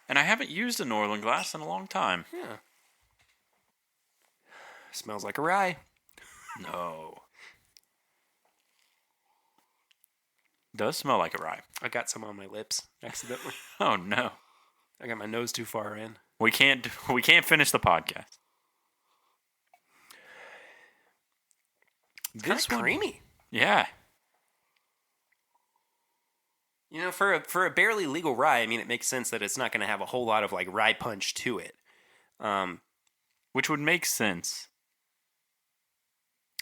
And I haven't used a Norland glass in a long time. Yeah. Smells like a rye. No. Does smell like a rye. I got some on my lips accidentally. Oh no. I got my nose too far in. We can't finish the podcast. This one, creamy. Yeah. You know, for a barely legal rye, I mean, it makes sense that it's not going to have a whole lot of like rye punch to it. Which would make sense.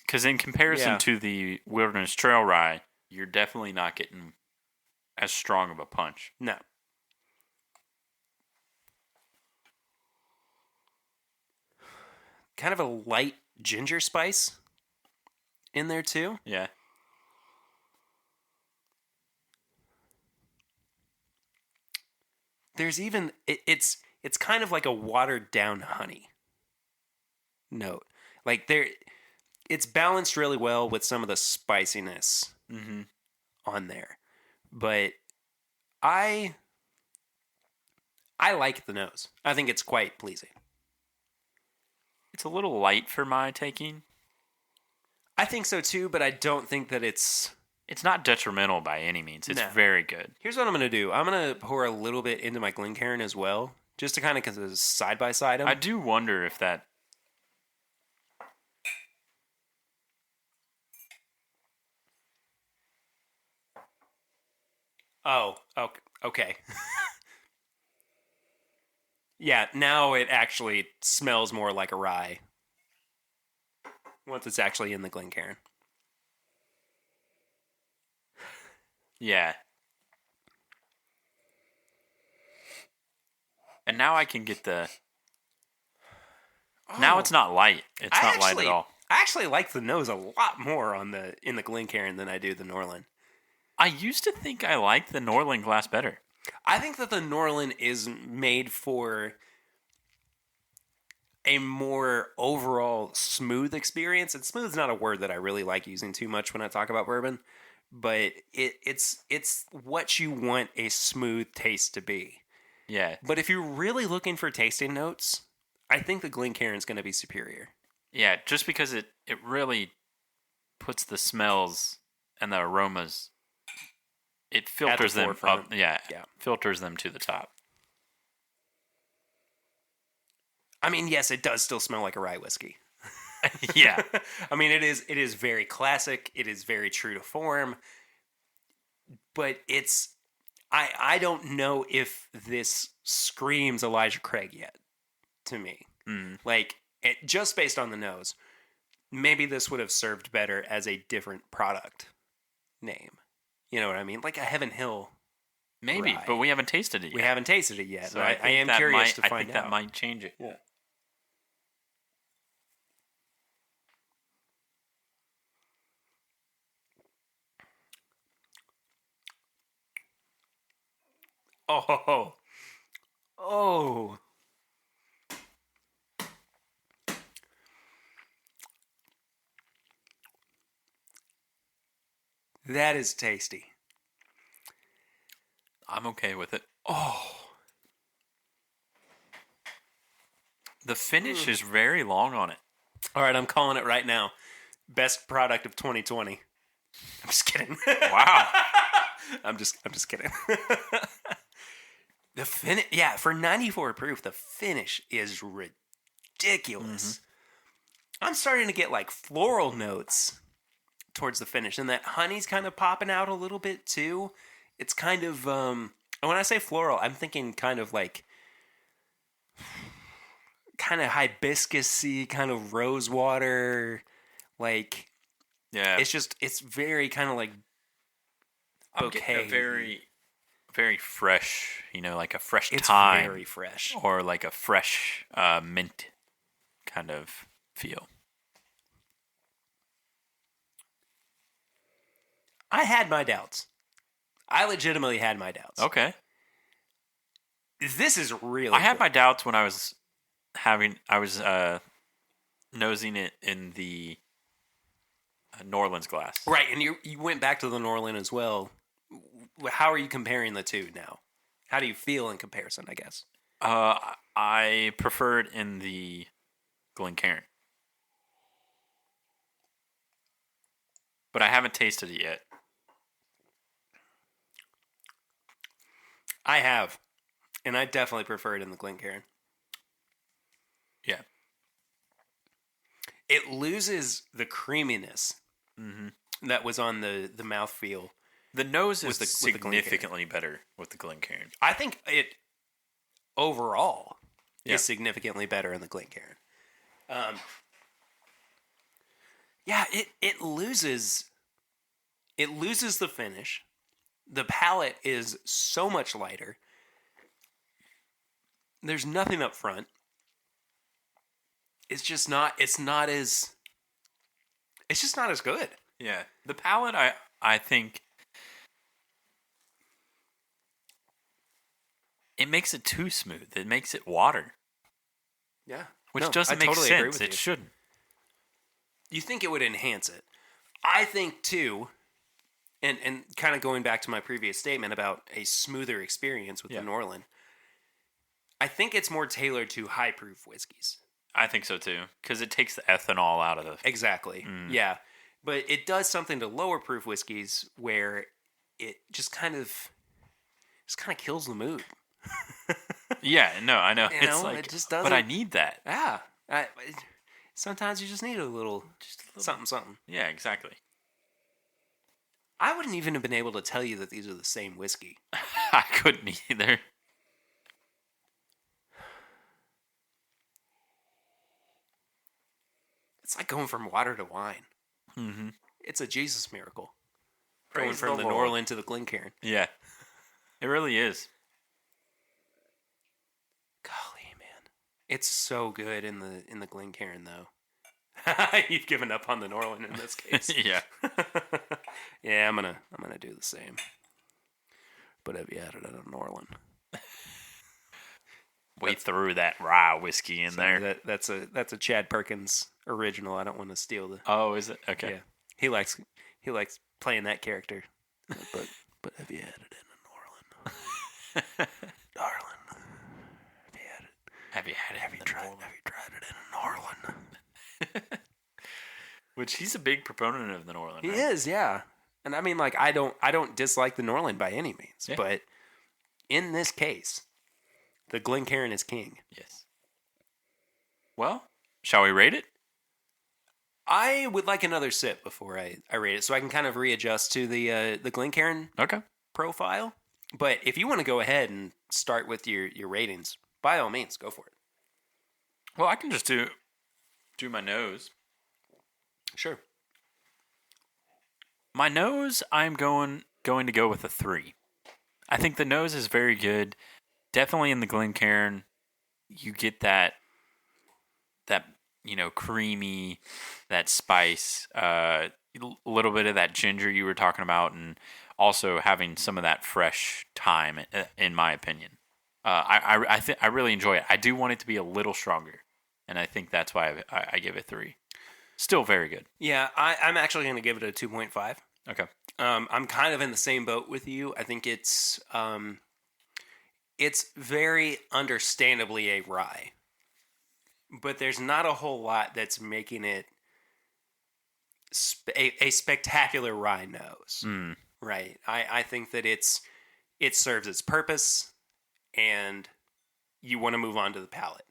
Because in comparison to the Wilderness Trail rye, you're definitely not getting as strong of a punch. No. Kind of a light ginger spice in there too. Yeah. There's even it's kind of like a watered down honey note. Like it's balanced really well with some of the spiciness on there. But I like the nose. I think it's quite pleasing. It's a little light for my taking. I think so too, but I don't think that it's not detrimental by any means. It's very good. Here's what I'm going to do. I'm going to pour a little bit into my Glencairn as well, just to kind of side by side them. I do wonder if that. Oh, okay. Yeah, now it actually smells more like a rye once it's actually in the Glencairn. Yeah. And now I can get the. Now it's not light. It's not light at all. I actually like the nose a lot more in the Glencairn than I do the Norland. I used to think I liked the Norland glass better. I think that the Norland is made for a more overall smooth experience. And smooth is not a word that I really like using too much when I talk about bourbon, but it's what you want a smooth taste to be. Yeah. But if you're really looking for tasting notes, I think the Glencairn is going to be superior. Yeah, just because it really puts the smells and the aromas, it filters them up. Yeah, filters them to the top. I mean, yes, it does still smell like a rye whiskey. Yeah. I mean, it is very classic. It is very true to form. But it's... I don't know if this screams Elijah Craig yet, to me. Like, just based on the nose, maybe this would have served better as a different product name. You know what I mean? Like a Heaven Hill. Maybe, rye. but we haven't tasted it yet. We haven't tasted it yet. So I am curious to find out. I think that might change it. Yeah. Oh. That is tasty. I'm okay with it. Oh. The finish is very long on it. All right, I'm calling it right now. Best product of 2020. I'm just kidding. Wow. I'm just kidding. The finish, yeah, for 94 proof, the finish is ridiculous. I'm starting to get like floral notes towards the finish, and that honey's kind of popping out a little bit too. It's kind of when I say floral, I'm thinking kind of like kind of hibiscusy, kind of rose water, Like, Yeah. it's very kind of like I'm getting bouquet. a very, very fresh, like a fresh It's thyme very fresh. or like a fresh mint kind of feel. I had my doubts. I legitimately had my doubts. Okay. This is really I had good. my doubts when I was nosing it in the New Orleans glass. Right, and you went back to the Norland as well. How are you comparing the two now? How do you feel in comparison, I guess? I prefer it in the Glencairn, but I haven't tasted it yet. I have, and I definitely prefer it in the Glencairn. Yeah. It loses the creaminess Mm-hmm. that was on the mouthfeel. The nose is With the significantly better with the Glencairn. I think it overall Yeah. is significantly better in the Glencairn. Yeah, it loses the finish. The palate is so much lighter. There's nothing up front. It's just not it's just not as good. Yeah. The palate, I think it makes it too smooth. It makes it water, Yeah. which No, doesn't I make totally agree sense. with It you. shouldn't. You think it would enhance it. I think too, and kind of going back to my previous statement about a smoother experience with Yeah. the Norland, I think it's more tailored to high proof whiskeys. I think so too, because it takes the ethanol out of the. Exactly. Yeah. But it does something to lower proof whiskeys where it just kind of kills the mood. Yeah, no, I know. You It's know, like, it just but I doesn't- need that. Yeah. Sometimes you just need a little something. Yeah, exactly. I wouldn't even have been able to tell you that these are the same whiskey. I couldn't either. It's like going from water to wine. Mm-hmm. It's a Jesus miracle. Praise Going from the the Lord. Norland to the Glencairn. Yeah, it really is. Golly, man, it's so good in the Glencairn though. You've given up on the Norland in this case. Yeah. Yeah, I'm gonna do the same. But have you added a Norland? Wait through that rye whiskey in there. That's a Chad Perkins original. I don't want to steal the. Oh, is it? Okay. Yeah, he likes playing that character. But have you added in a Norland, darling? Have you had it? Have you tried it in a Norland? Which he's a big proponent of the Norland. He right? is, yeah. And I mean, like, I don't dislike the Norland by any means, Yeah. but in this case, the Glencairn is king. Yes. Well, shall we rate it? I would like another sip before I rate it, so I can kind of readjust to the Glencairn Okay. profile. But if you want to go ahead and start with your ratings, by all means, go for it. Well, I can just do my nose. Sure. My nose, I'm going to go with a 3. I think the nose is very good. Definitely in the Glencairn, you get that creamy, that spice, a little bit of that ginger you were talking about, and also having some of that fresh thyme, in my opinion. I really enjoy it. I do want it to be a little stronger, and I think that's why I give it 3. Still very good. Yeah, I'm actually going to give it a 2.5. Okay. I'm kind of in the same boat with you. I think it's very understandably a rye, but there's not a whole lot that's making it a spectacular rye nose. Mm. Right. I think that it serves its purpose, and you want to move on to the palate.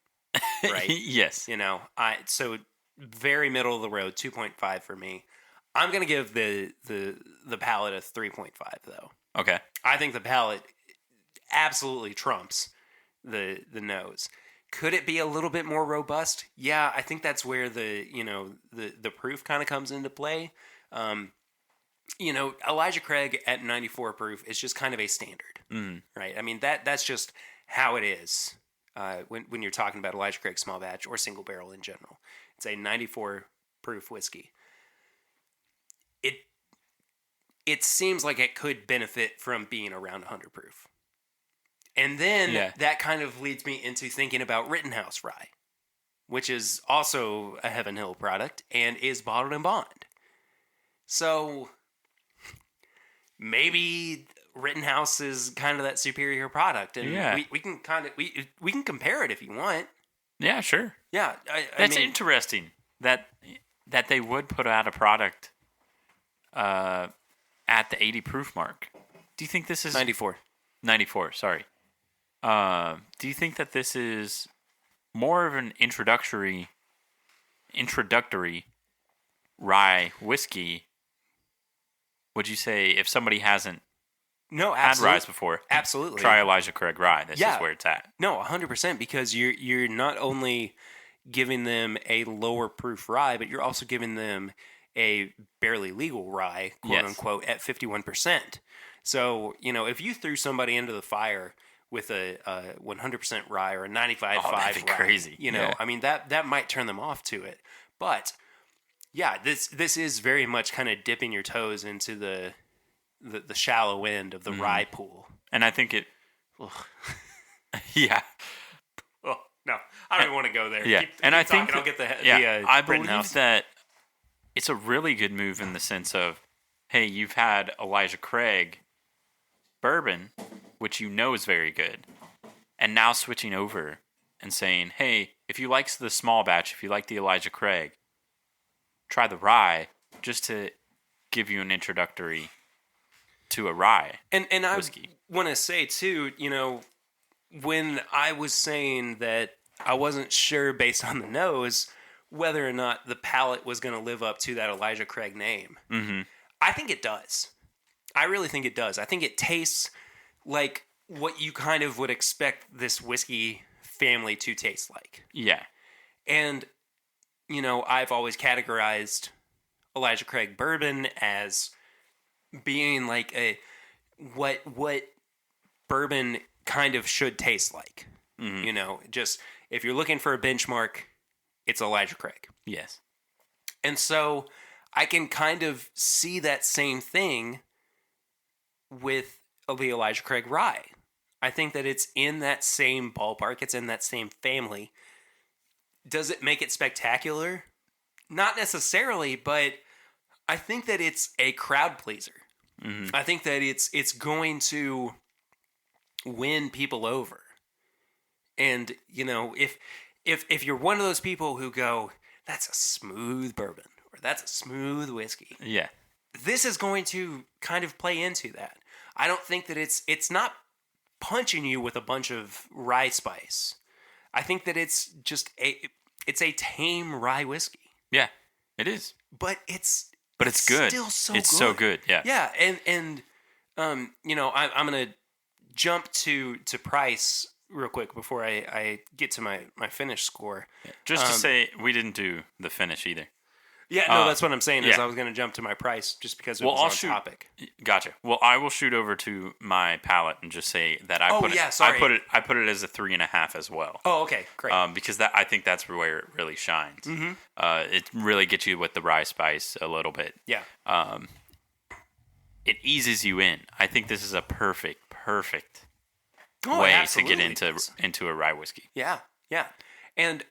Right. Yes. You know, so very middle of the road, 2.5 for me. I'm gonna give the palate a 3.5 though. Okay. I think the palate absolutely trumps the nose. Could it be a little bit more robust? Yeah, I think that's where the proof kind of comes into play. Elijah Craig at 94 proof is just kind of a standard, right? I mean that's just how it is. When you're talking about Elijah Craig small batch or single barrel in general, it's a 94 proof whiskey. It seems like it could benefit from being around 100 proof. And then that kind of leads me into thinking about Rittenhouse Rye, which is also a Heaven Hill product and is bottled in bond. So maybe Rittenhouse is kind of that superior product, and we can we can compare it if you want. Yeah, sure. Yeah, I mean, interesting that they would put out a product at the 80 proof mark. Do you think this is 94? 94, sorry. Do you think that this is more of an introductory rye whiskey? Would you say if somebody hasn't had rye before, absolutely try Elijah Craig Rye? This is where it's at. No, 100%, because you're not only giving them a lower proof rye, but you're also giving them a barely legal rye, quote unquote, at 51%. So if you threw somebody into the fire with a 100% rye or a 95.5 that'd be rye, crazy. I mean that might turn them off to it. But yeah, this is very much kind of dipping your toes into the shallow end of the rye pool. And I think it yeah. Oh, no, I don't even want to go there. Yeah. I think I'll get the I believe Rittenhouse. that it's a really good move in the sense of, hey, you've had Elijah Craig bourbon, which is very good, and now switching over and saying, hey, if you like the small batch, if you like the Elijah Craig, try the rye, just to give you an introductory to a rye and whiskey. I want to say too, when I was saying that I wasn't sure based on the nose whether or not the palate was going to live up to that Elijah Craig name. Mm-hmm. I think it does. I really think it does. I think it tastes like what you kind of would expect this whiskey family to taste like. Yeah. And, I've always categorized Elijah Craig bourbon as being like what bourbon kind of should taste like. Mm-hmm. Just if you're looking for a benchmark, it's Elijah Craig. Yes. And so I can kind of see that same thing with the Elijah Craig rye. I think that it's in that same ballpark. It's in that same family. Does it make it spectacular? Not necessarily, but I think that it's a crowd pleaser. Mm-hmm. I think that it's going to win people over. And, if you're one of those people who go, that's a smooth bourbon, or that's a smooth whiskey. Yeah. This is going to kind of play into that. I don't think that it's not punching you with a bunch of rye spice. I think that it's just it's a tame rye whiskey. Yeah, it is. But it's good. Still so it's good. So good. Yeah. Yeah, and I'm gonna jump to price real quick before I get to my finish score. Yeah. Just to say, we didn't do the finish either. Yeah, no, that's what I'm saying. Is I was going to jump to my price just because it was on topic. Gotcha. Well, I will shoot over to my palate and just say that I put it as a 3.5 as well. Oh, okay, great. Because I think that's where it really shines. Mm-hmm. It really gets you with the rye spice a little bit. Yeah. It eases you in. I think this is a perfect way to get into a rye whiskey. Yeah, yeah. And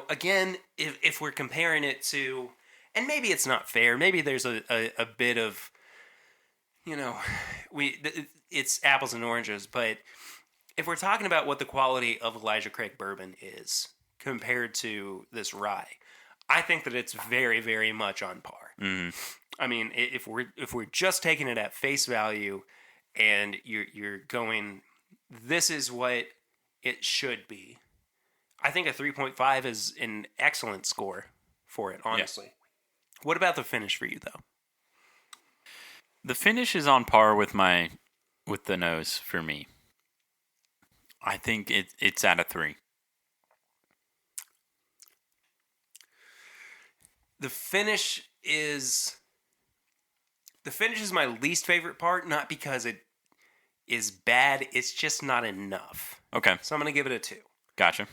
again, if we're comparing it to. And maybe it's not fair. Maybe there's a bit of, it's apples and oranges. But if we're talking about what the quality of Elijah Craig bourbon is compared to this rye, I think that it's very, very much on par. Mm. I mean, if we're just taking it at face value, and you're going, this is what it should be. I think a 3.5 is an excellent score for it. Honestly. Yeah. What about the finish for you, though? The finish is on par with the nose for me. I think it's at a 3. the finish is my least favorite part, not because it is bad, it's just not enough. Okay. So I'm going to give it a 2. Gotcha.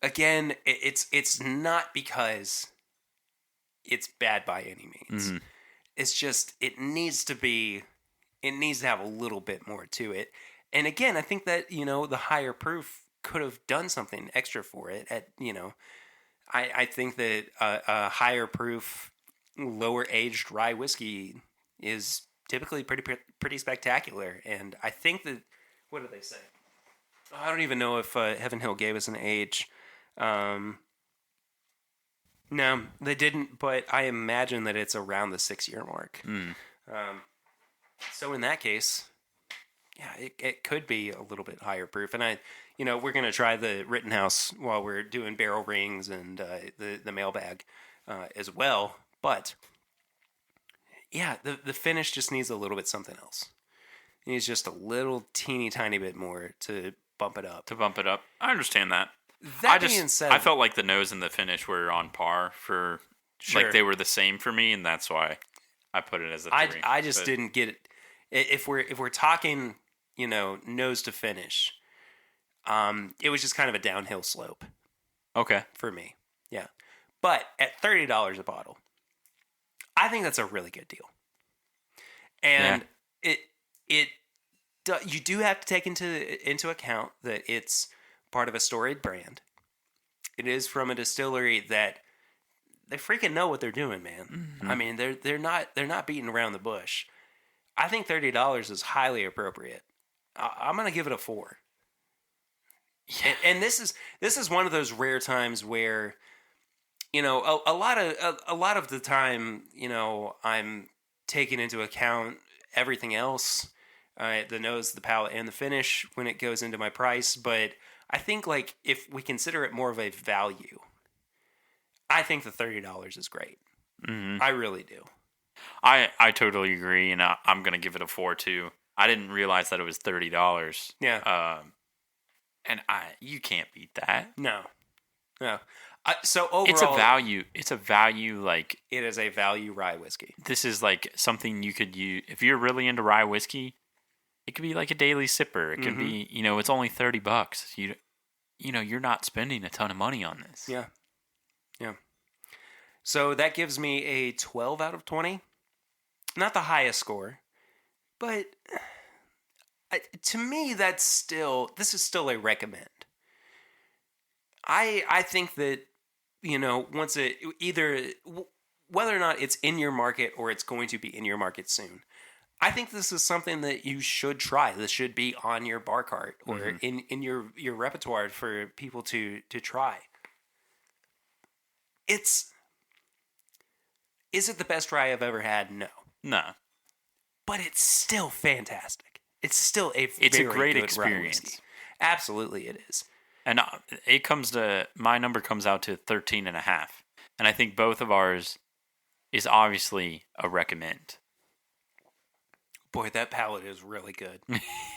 Again, it's not because it's bad by any means. Mm-hmm. It's just it needs to have a little bit more to it. And again, I think that, the higher proof could have done something extra for it. I think that a higher proof, lower aged rye whiskey is typically pretty spectacular. And I think that, what do they say? I don't even know if Heaven Hill gave us an age. No, they didn't, but I imagine that it's around the 6-year mark. So in that case, yeah, it could be a little bit higher proof. And we're going to try the Rittenhouse while we're doing barrel rings and the mailbag as well. But yeah, the finish just needs a little bit something else. It needs just a little teeny tiny bit more to bump it up. I understand that. Being said, I felt like the nose and the finish were on par for, sure. like they were the same for me, and that's why I put it as a 3. I just didn't get it. If we're talking, nose to finish, it was just kind of a downhill slope. Okay. For me, yeah. But at $30 a bottle, I think that's a really good deal. And you do have to take into account that it's part of a storied brand. It is from a distillery that they freaking know what they're doing, man. Mm-hmm. I mean, they're not beating around the bush. I think $30 is highly appropriate. I'm gonna give it a 4. Yeah. And this is one of those rare times where, a lot of the time, I'm taking into account everything else, the nose, the palate, and the finish when it goes into my price. But I think, like, if we consider it more of a value, I think the $30 is great. Mm-hmm. I really do. I totally agree, and I'm gonna give it a 4 too. I didn't realize that it was $30. Yeah. And you can't beat that. No. So overall, it's a value. It's a value. Like, it is a value rye whiskey. This is like something you could use if you're really into rye whiskey. It could be like a daily sipper. It could be, it's only $30. You're not spending a ton of money on this. Yeah. So that gives me a 12 out of 20. Not the highest score, but to me, this is still a recommend. I think that, once whether or not it's in your market or it's going to be in your market soon, I think this is something that you should try. This should be on your bar cart or in your repertoire for people to try. Is it the best rye I've ever had? No. But it's still fantastic. It's still a great experience. Absolutely, it is. And my number comes out to 13.5. And I think both of ours is obviously a recommend. Boy, that palate is really good.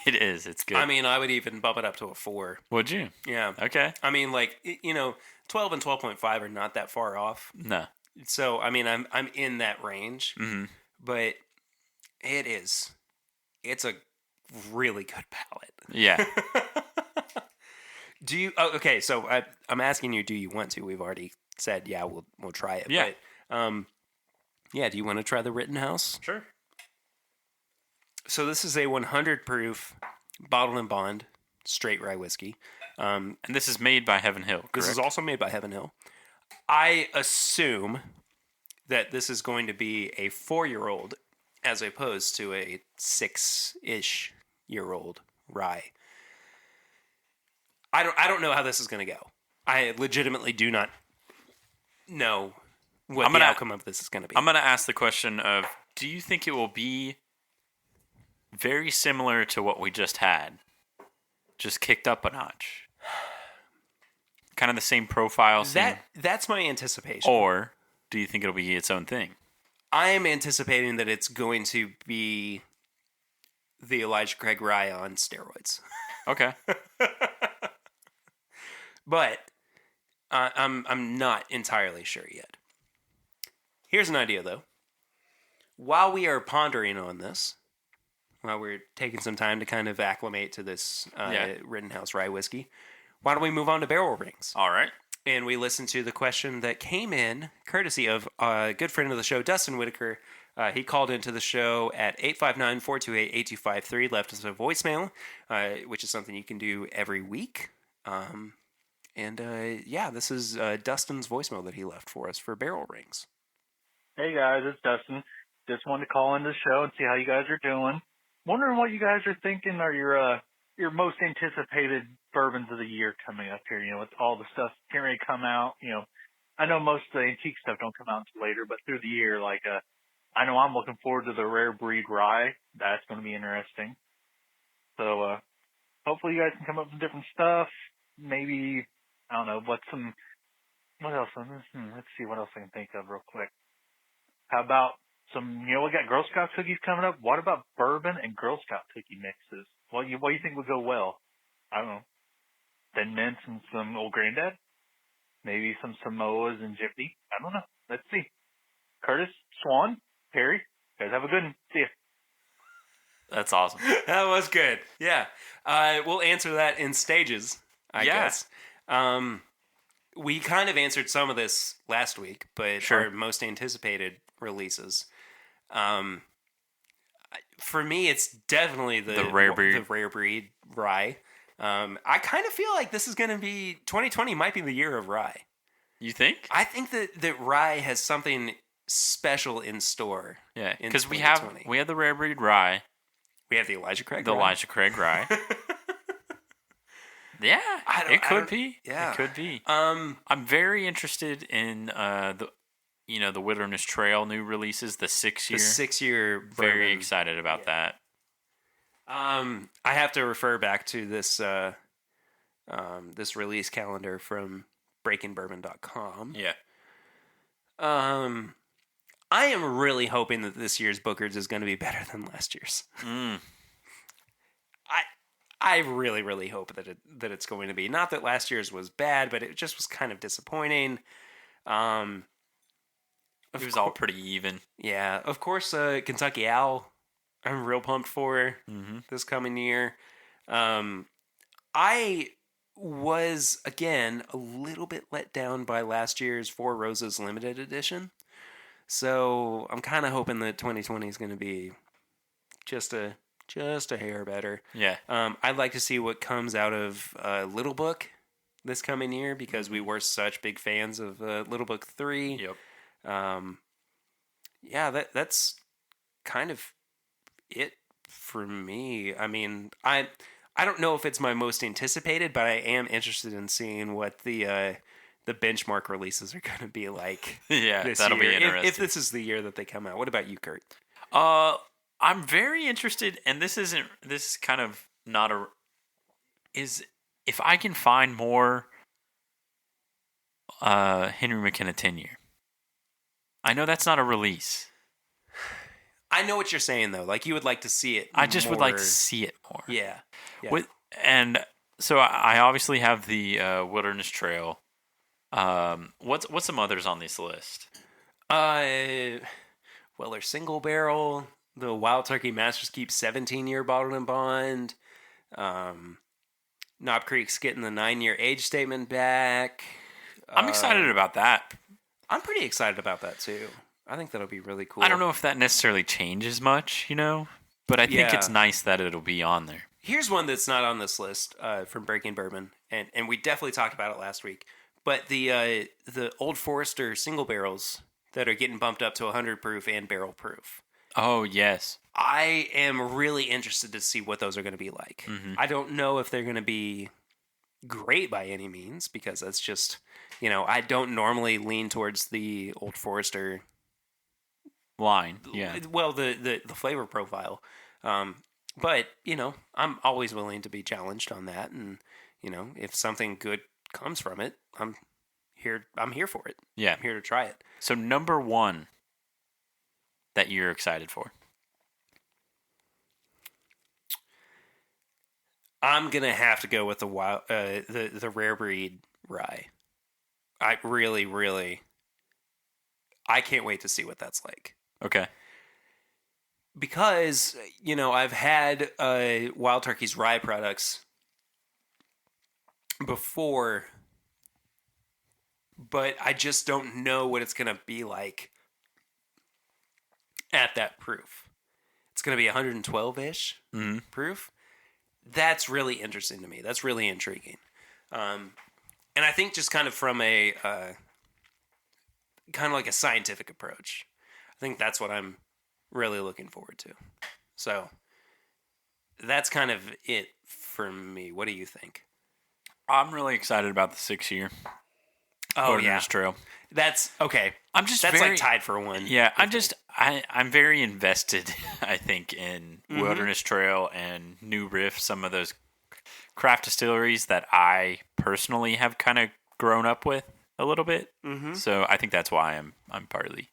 It is. It's good. I mean, I would even bump it up to a 4. Would you? Yeah. Okay. I mean, 12 and 12.5 are not that far off. No. So, I mean, I'm in that range. Mm-hmm. But it's a really good palate. Yeah. Do you? Oh, okay, so I'm asking you, do you want to? We've already said, yeah, we'll try it. Yeah. But, yeah. Do you want to try the Rittenhouse? Sure. So this is a 100 proof bottled and bond straight rye whiskey. And this is made by Heaven Hill. Correct? This is also made by Heaven Hill. I assume that this is going to be a 4-year-old as opposed to a 6-ish year old rye. I don't know how this is going to go. I legitimately do not know what the outcome of this is going to be. I'm going to ask the question of, do you think it will be very similar to what we just had, just kicked up a notch? Kind of the same profile. That's my anticipation. Or do you think it'll be its own thing? I am anticipating that it's going to be the Elijah Craig rye on steroids. Okay. But I'm not entirely sure yet. Here's an idea, though. While we are pondering on this, while we're taking some time to kind of acclimate to this Rittenhouse Rye whiskey, why don't we move on to barrel rings? All right. And we listen to the question that came in courtesy of a good friend of the show, Dustin Whitaker. He called into the show at 859-428-8253, left us a voicemail, which is something you can do every week. This is Dustin's voicemail that he left for us for barrel rings. Hey guys, it's Dustin. Just wanted to call into the show and see how you guys are doing. Wondering what you guys are thinking are your most anticipated bourbons of the year coming up here. You know, with all the stuff can't really come out. You know, I know most of the antique stuff don't come out until later, but through the year, I know I'm looking forward to the Rare Breed Rye. That's going to be interesting. So hopefully you guys can come up with different stuff. Maybe I don't know what else. Let's see what else I can think of real quick. How about we got Girl Scout cookies coming up. What about bourbon and Girl Scout cookie mixes? What do you think would go well? I don't know. Thin Mints and some Old Granddad? Maybe some Samoas and Jiffy? I don't know. Let's see. Curtis, Swan, Perry, guys have a good one. See ya. That's awesome. That was good. Yeah. We'll answer that in stages, I guess. We kind of answered some of this last week, but our most anticipated releases. For me, it's definitely the Rare Breed Rye. I kind of feel like this is going to be 2020 might be the year of rye. You think? I think that rye has something special in store. Yeah, because we have the Rare Breed Rye. We have the Elijah Craig. Elijah Craig Rye. Yeah, it could be. Yeah, it could be. I'm very interested in the Wilderness Trail new releases, the 6 year. The 6 year. Very excited about that. I have to refer back to this this release calendar from breakingbourbon.com. Yeah. I am really hoping that this year's Booker's is going to be better than last year's. I really, really hope that it's going to be. Not that last year's was bad, but it just was kind of disappointing. It was all pretty even. Yeah. Of course, Kentucky Owl, I'm real pumped for this coming year. I was, again, a little bit let down by last year's Four Roses limited edition. So I'm kind of hoping that 2020 is going to be just a hair better. Yeah. I'd like to see what comes out of Little Book this coming year because we were such big fans of Little Book 3. Yep. That's kind of it for me. I mean, I don't know if it's my most anticipated, but I am interested in seeing what the benchmark releases are going to be like. Yeah, that'll year, be interesting. If this is the year that they come out. What about you, Kurt? I'm very interested, and this is kind of not if I can find more Henry McKenna 10-year. I know that's not a release. I know what you're saying, though. Like, you would like to see it I just would like to see it more. Yeah. And so I obviously have the Wilderness Trail. What's some others on this list? There's Single Barrel, the Wild Turkey Master's Keep 17-year bottled and bond. Knob Creek's getting the 9-year age statement back. I'm excited about that. I'm pretty excited about that too. I think that'll be really cool. I don't know if that necessarily changes much, but I think it's nice that it'll be on there. Here's one that's not on this list from Breaking Bourbon, and we definitely talked about it last week. But the Old Forester single barrels that are getting bumped up to 100 proof and barrel proof. Oh, yes. I am really interested to see what those are going to be like. Mm-hmm. I don't know if they're going to be great by any means because that's just, I don't normally lean towards the Old Forester line. Yeah. Well, the flavor profile. But, I'm always willing to be challenged on that. And, if something good comes from it, I'm here for it. Yeah. I'm here to try it. So number one that you're excited for? I'm gonna have to go with the Rare Breed Rye. I really, really, I can't wait to see what that's like. Okay. Because, I've had Wild Turkey's rye products before, but I just don't know what it's going to be like at that proof. It's going to be 112-ish proof. That's really interesting to me. That's really intriguing. And I think just kind of from a kind of like a scientific approach, I think that's what I'm really looking forward to. So that's kind of it for me. What do you think? I'm really excited about the 6-year Wilderness Trail. That's okay. That's very, like tied for one. Yeah, I'm very invested, I think, in Wilderness Trail and New Riff, some of those craft distilleries that I personally have kind of grown up with a little bit. Mm-hmm. So I think that's why I'm partly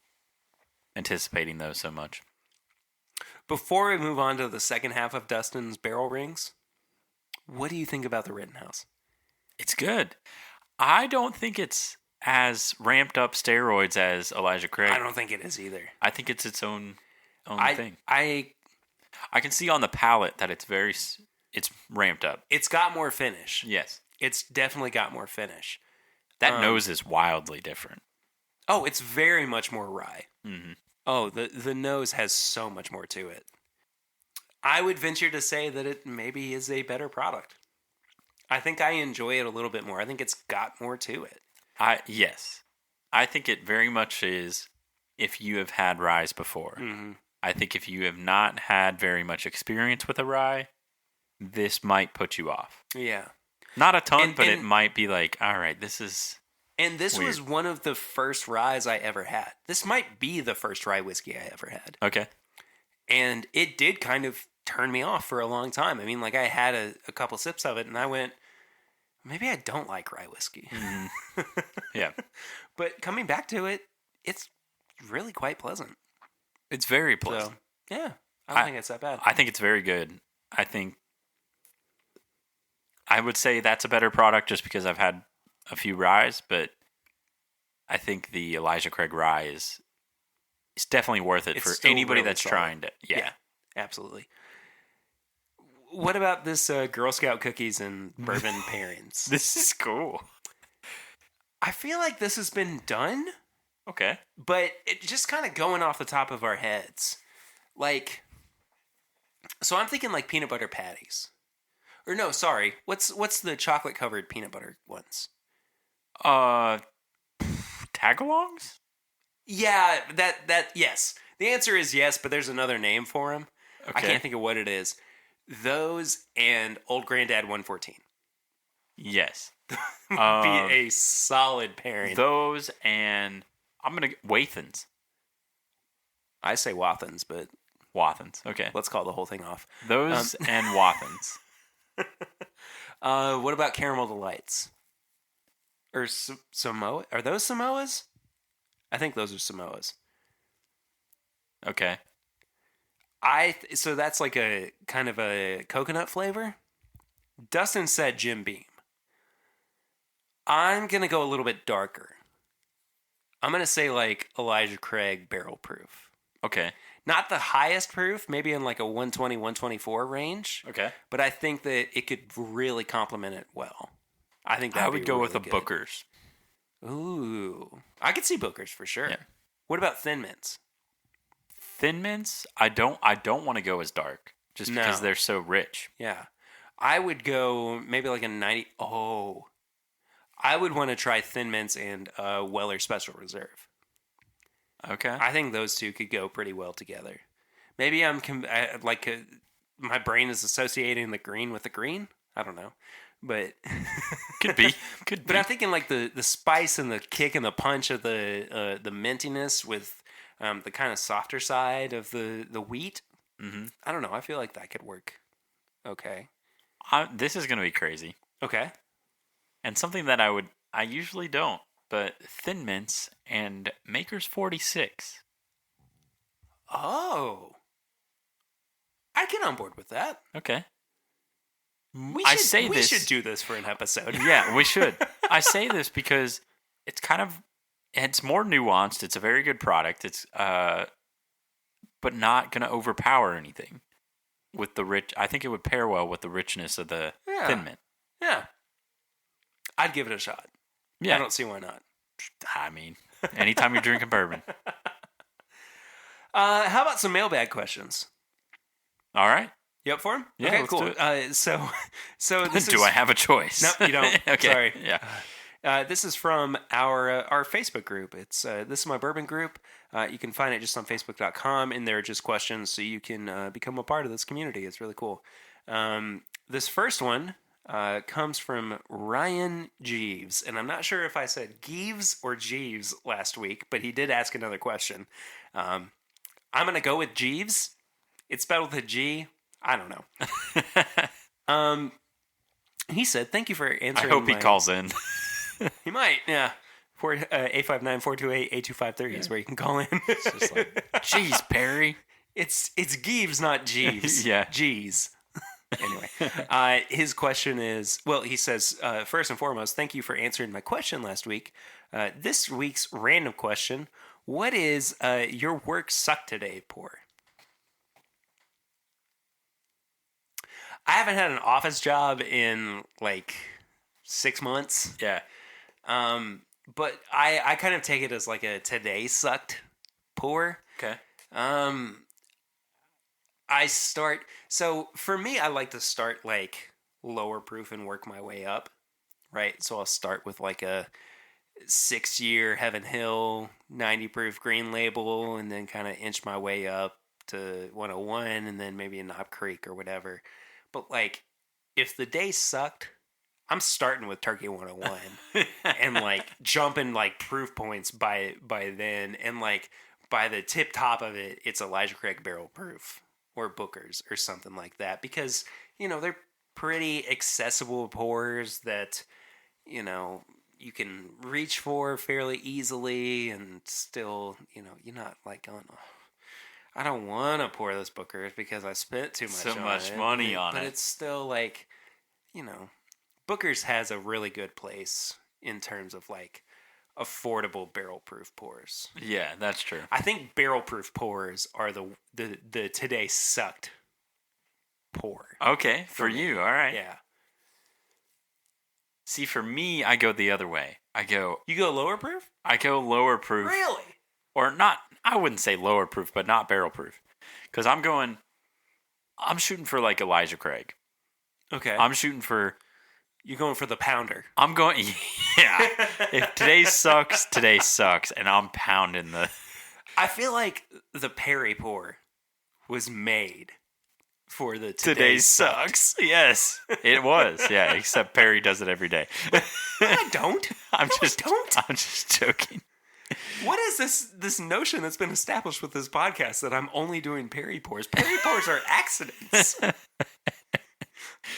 anticipating those so much. Before we move on to the second half of Dustin's barrel rings, what do you think about the Rittenhouse? It's good. I don't think it's as ramped up steroids as Elijah Craig. I don't think it is either. I think it's its own thing. I can see on the palate that it's ramped up. It's got more finish. Yes. It's definitely got more finish. That nose is wildly different. Oh, it's very much more rye. Mm-hmm. Oh, the nose has so much more to it. I would venture to say that it maybe is a better product. I think I enjoy it a little bit more. I think it's got more to it. Yes. I think it very much is if you have had ryes before. Mm-hmm. I think if you have not had very much experience with a rye, this might put you off. Yeah. Not a ton, but it might be like, all right, this is... And this weird. was one of the first ryes I ever had. This might be the first rye whiskey I ever had. Okay. And it did kind of turn me off for a long time. I mean, like I had a couple sips of it and I went, maybe I don't like rye whiskey. Mm-hmm. Yeah. But coming back to it, it's really quite pleasant. It's very pleasant. So, yeah. I don't think it's that bad. I think it's very good. I would say that's a better product just because I've had a few ryes, but I think the Elijah Craig rye is definitely worth it for anybody really that's solid. trying to. Yeah, absolutely. What about this Girl Scout cookies and bourbon pairings? This is cool. I feel like this has been done, Okay. but it just kind of going off the top of our heads. Like, so I'm thinking like peanut butter patties. Or no, sorry. What's the chocolate covered peanut butter ones? Tagalongs? Yeah, that yes. The answer is yes, but there's another name for them. Okay. I can't think of what it is. Those and Old Granddad 114 Yes. be a solid pairing. Those and I'm going to Wathans. I say Wathans, but Wathans. Okay. let's call the whole thing off. Those and Wathans. What about Caramel Delights? Or Samoa? Are those Samoas? I think those are Samoas. Okay. So that's like a kind of a coconut flavor. Dustin said Jim Beam. I'm going to go a little bit darker. I'm going to say like Elijah Craig barrel proof. Okay. Not the highest proof, maybe in like a 120, 124 range. Okay. But I think that it could really complement it well. I think that I would go with a good. Booker's. Ooh. I could see Booker's for sure. Yeah. What about Thin Mints? Thin Mints, I don't want to go as dark just because they're so rich. Yeah. I would go maybe like a 90. Oh. I would want to try Thin Mints and Weller Special Reserve. Okay. I think those two could go pretty well together. Maybe my brain is associating the green with the green. I don't know. But Could be. But I'm thinking like the spice and the kick and the punch of the mintiness with the kind of softer side of the wheat. Mm-hmm. I don't know. I feel like that could work. Okay. This is going to be crazy. Okay. And something that I usually don't, but Thin Mints and Maker's 46. Oh. I get on board with that. Okay. We I say we this. should do this for an episode. Yeah, we should. I say this because it's kind of it's more nuanced. It's a very good product. It's but not gonna overpower anything with the rich. I think it would pair well with the richness of the Thin Mint. Yeah. I'd give it a shot. Yeah, I don't see why not. I mean, anytime you're drinking bourbon. How about some mailbag questions? All right. You up for them? Yeah, okay, let's cool. do it. So this Do is... I have a choice? No, you don't. Okay. Sorry. Yeah. This is from our Facebook group. It's This Is My Bourbon group. You can find it just on Facebook.com, and they're just questions, so you can become a part of this community. It's really cool. This first one comes from Ryan Jeeves, and I'm not sure if I said Geeves or Jeeves last week, but he did ask another question. I'm going to go with Jeeves. It's spelled with a G. I don't know. He said, "Thank you for answering." I hope he calls in. He might, yeah. 859-428-8253 is where you can call in. It's just like, geez, Perry. It's Geeves, not Jeeves. Yeah. Jeez. Anyway, his question is, well, he says, first and foremost, thank you for answering my question last week. This week's random question, what is your work suck today pour? I haven't had an office job in like 6 months. Yeah. But I kind of take it as like a today sucked pour. Okay. So for me, I like to start like lower proof and work my way up, right? So I'll start with like a 6-year Heaven Hill 90 proof green label, and then kind of inch my way up to 101, and then maybe a Knob Creek or whatever. But like, if the day sucked, I'm starting with Turkey 101 and like jumping like proof points by then, and like by the tip top of it, it's Elijah Craig barrel proof or Booker's or something like that, because they're pretty accessible pours that you can reach for fairly easily, and still you're not like going, oh, I don't want to pour this Booker's because I spent too much money on it. But it's still like, Booker's has a really good place in terms of like affordable barrel proof pours. Yeah, that's true. I think barrel proof pours are the today sucked pour. Okay, for you, all right. Yeah. See, for me, I go the other way. You go lower proof? I go lower proof. Really? Or not, I wouldn't say lower proof, but not barrel proof. Because I'm shooting for like Elijah Craig. Okay. You're going for the pounder. I'm going, yeah. If today sucks, and I'm pounding the... I feel like the Perry pour was made for the today sucks. Yes, it was. Yeah, except Perry does it every day. I don't. I'm just joking. What is this notion that's been established with this podcast that I'm only doing Perry pours? Perry pours are accidents.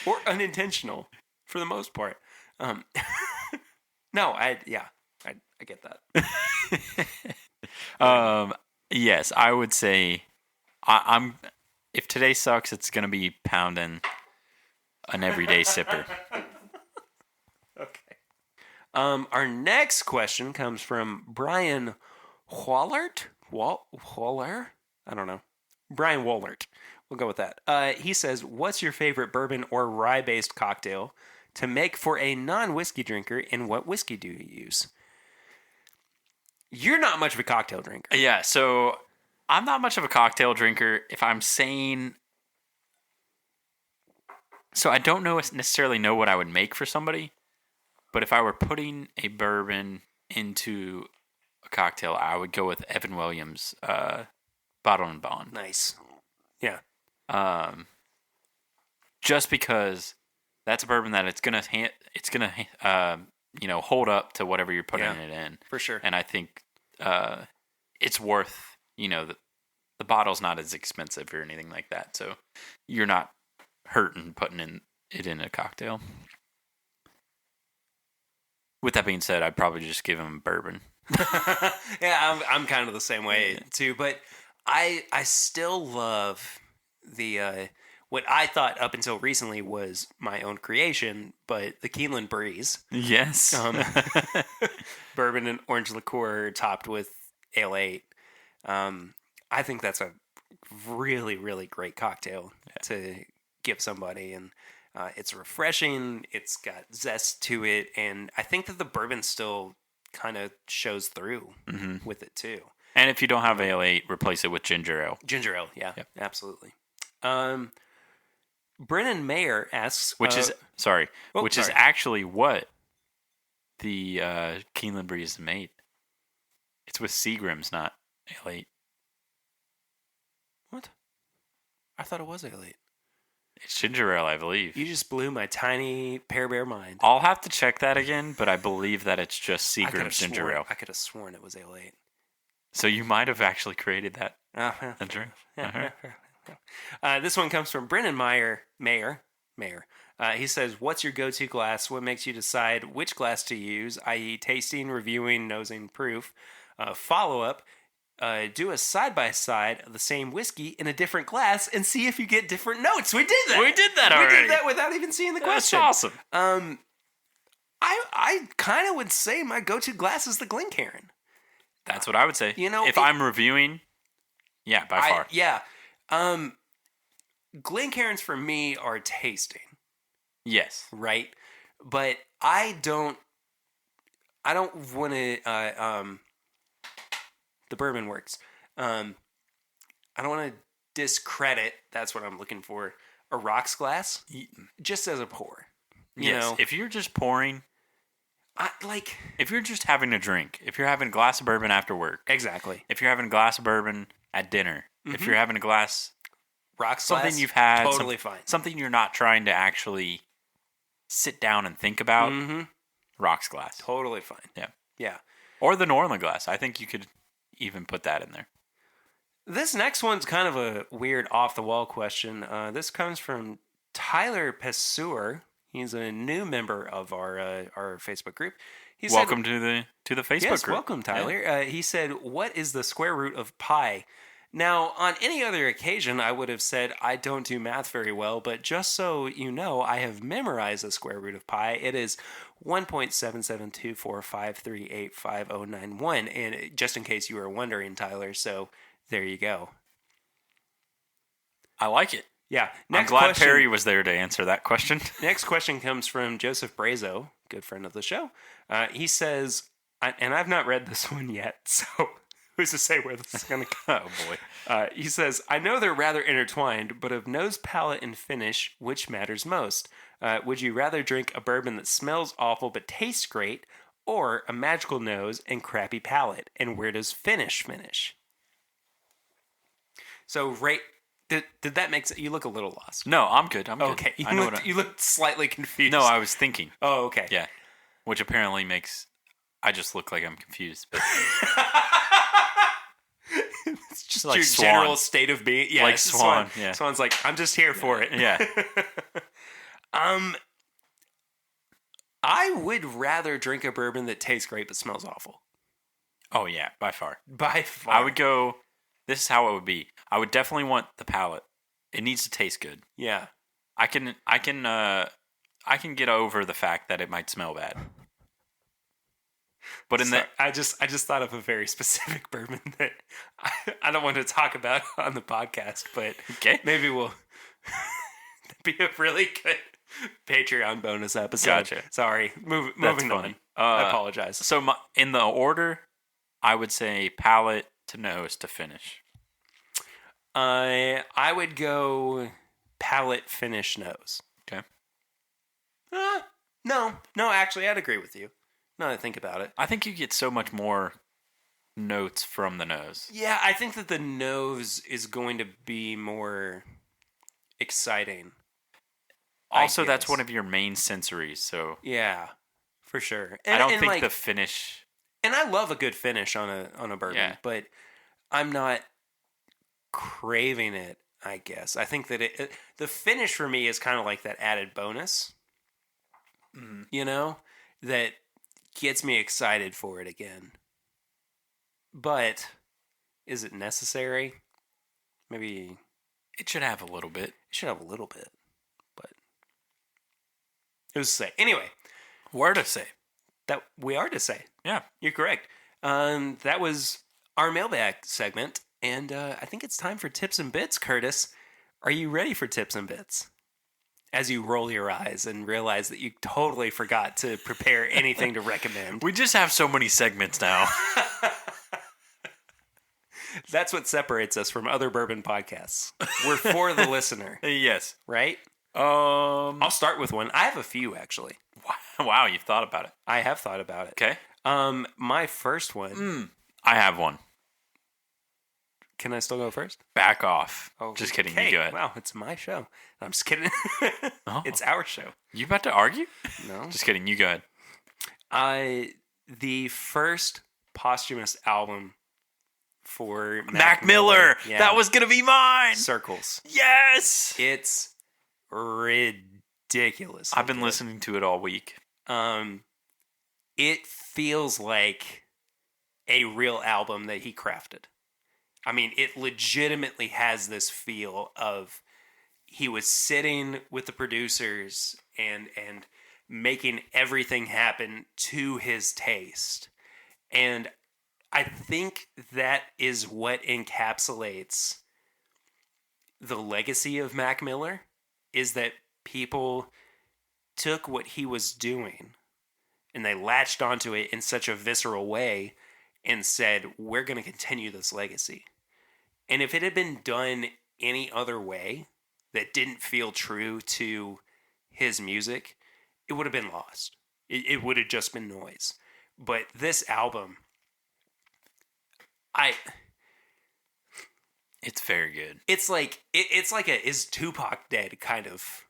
Or unintentional, for the most part. No, I get that. Yes, I would say I'm. If today sucks, it's gonna be pounding an everyday sipper. Okay. Our next question comes from Brian Wallert. Waller? I don't know. Brian Wallert. We'll go with that. He says, "What's your favorite bourbon or rye-based cocktail to make for a non-whiskey drinker, and what whiskey do you use?" You're not much of a cocktail drinker. Yeah, so I'm not much of a cocktail drinker. If I'm saying... So I don't necessarily know what I would make for somebody, but if I were putting a bourbon into a cocktail, I would go with Evan Williams, Bottle and Bond. Nice. Yeah. Just because that's a bourbon that it's gonna hold up to whatever you're putting it in, for sure. And I think it's worth the bottle's not as expensive or anything like that, so you're not hurting putting it in a cocktail. With that being said, I'd probably just give him bourbon. Yeah, I'm kind of the same way too, but I still love the what I thought up until recently was my own creation, but the Keeneland Breeze, Yes. bourbon and orange liqueur topped with ale 8. I think that's a really, really great cocktail to give somebody, and it's refreshing. It's got zest to it, and I think that the bourbon still kind of shows through with it too. And if you don't have ale 8, replace it with ginger ale. Ginger ale, yeah, absolutely. Brennan Mayer asks, Which is sorry. actually what the Keeneland Breeze is made. It's with Seagrams, not ale 8. What? I thought it was ale 8. It's ginger ale, I believe. You just blew my tiny Pear Bear mind. I'll have to check that again, but I believe that it's just Seagram's ginger ale. I could have sworn it was ale 8. So you might have actually created that drink. This one comes from Brennan Mayer. He says, what's your go-to glass? What makes you decide which glass to use, i.e. tasting, reviewing, nosing, proof? Follow-up, do a side-by-side of the same whiskey in a different glass and see if you get different notes. We did that. We did that already. We did that without even seeing the question. That's awesome. I kind of would say my go-to glass is the Glencairn. That's what I would say. If I'm reviewing, by far. Glencairns for me are tasting. Yes. Right? But I don't want to, the bourbon works. I don't want to discredit, that's what I'm looking for, a rocks glass, just as a pour. You know? If you're just pouring, if you're just having a drink, if you're having a glass of bourbon after work. Exactly. If you're having a glass of bourbon at dinner. If you're having a glass, rocks something glass, you've had, totally fine. Something you're not trying to actually sit down and think about, rocks glass. Totally fine. Yeah. Or the Norland glass. I think you could even put that in there. This next one's kind of a weird off-the-wall question. This comes from Tyler Pessour. He's a new member of our Facebook group. Welcome to the Facebook yes, group. Welcome, Tyler. Yeah. He said, what is the square root of pi? Now, on any other occasion, I would have said, I don't do math very well, but just so you know, I have memorized the square root of pi. It is 1.772453855091, and just in case you were wondering, Tyler, so there you go. I like it. Yeah. I'm glad Perry was there to answer that question. Next question comes from Joseph Brazo, good friend of the show. He says, and I've not read this one yet, so who's to say where this is going to go? Oh, boy. He says, I know they're rather intertwined, but of nose, palate, and finish, which matters most? Would you rather drink a bourbon that smells awful but tastes great, or a magical nose and crappy palate? And where does finish? So, Did that make sense? You look a little lost. No, I'm good. Okay. You looked slightly confused. No, I was thinking. Oh, okay. Yeah. Which apparently makes... I just look like I'm confused. But... It's just like your Swan. general state of being. Yeah, like Swan. Yeah. Swan's like, I'm just here for it. Yeah. I would rather drink a bourbon that tastes great but smells awful. Oh, yeah. By far. By far. I would go... This is how it would be. I would definitely want the palate. It needs to taste good. Yeah. I can get over the fact that it might smell bad. But I just thought of a very specific bourbon that I don't want to talk about on the podcast, but okay. Maybe we'll be a really good Patreon bonus episode. Gotcha. Sorry. Moving on. I apologize. So in the order, I would say palate to nose to finish. I would go palate, finish, nose. Okay. No, actually, I'd agree with you. Now that I think about it. I think you get so much more notes from the nose. Yeah, I think that the nose is going to be more exciting. Also, that's one of your main sensories, so... Yeah, for sure. I don't think the finish... And I love a good finish on a bourbon, but I'm not craving it, I guess. I think that the finish for me is kind of like that added bonus, that gets me excited for it again. But is it necessary? Maybe It should have a little bit. It should have a little bit, but it was to say. Anyway, Where to say? that we are to say. Yeah. You're correct. That was our mailbag segment, and I think it's time for tips and bits. Curtis, are you ready for tips and bits? As you roll your eyes and realize that you totally forgot to prepare anything to recommend. We just have so many segments now. That's what separates us from other bourbon podcasts. We're for the listener, Yes. right? I'll start with one. I have a few, actually. Wow, you've thought about it. I have thought about it. Okay. My first one. I have one. Can I still go first? Back off. Oh, Just kidding. okay. You go ahead. Wow, it's my show. I'm just kidding. Oh. It's our show. You about to argue? No. Just kidding. You go ahead. The first posthumous album for Mac Miller. Yeah. That was going to be mine. Circles. Yes. It's ridiculous. I've been listening to it all week. It feels like a real album that he crafted. I mean, it legitimately has this feel of he was sitting with the producers and making everything happen to his taste. And I think that is what encapsulates the legacy of Mac Miller, is that people took what he was doing and they latched onto it in such a visceral way and said, we're going to continue this legacy. And if it had been done any other way that didn't feel true to his music, it would have been lost. It would have just been noise. But this album, It's very good. it's like a is Tupac dead kind of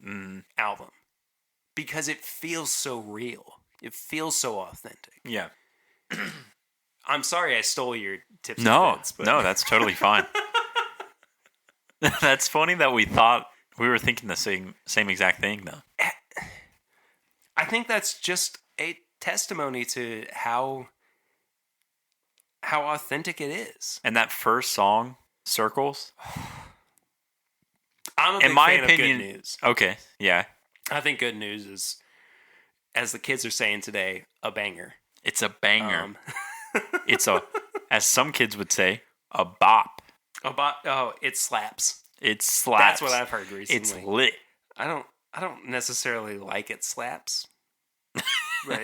album, because it feels so real. It feels so authentic. Yeah. I'm sorry I stole your tips. No, and bits, but no, that's totally fine. That's funny that we were thinking the same exact thing, though. I think that's just a testimony to how authentic it is. And that first song, Circles, I'm a big in my fan opinion, of Good News. okay, yeah, I think Good News is, as the kids are saying today, a banger. it's a banger. It's as some kids would say, a bop. It slaps. It slaps. That's what I've heard recently. It's lit. I don't necessarily like it slaps, but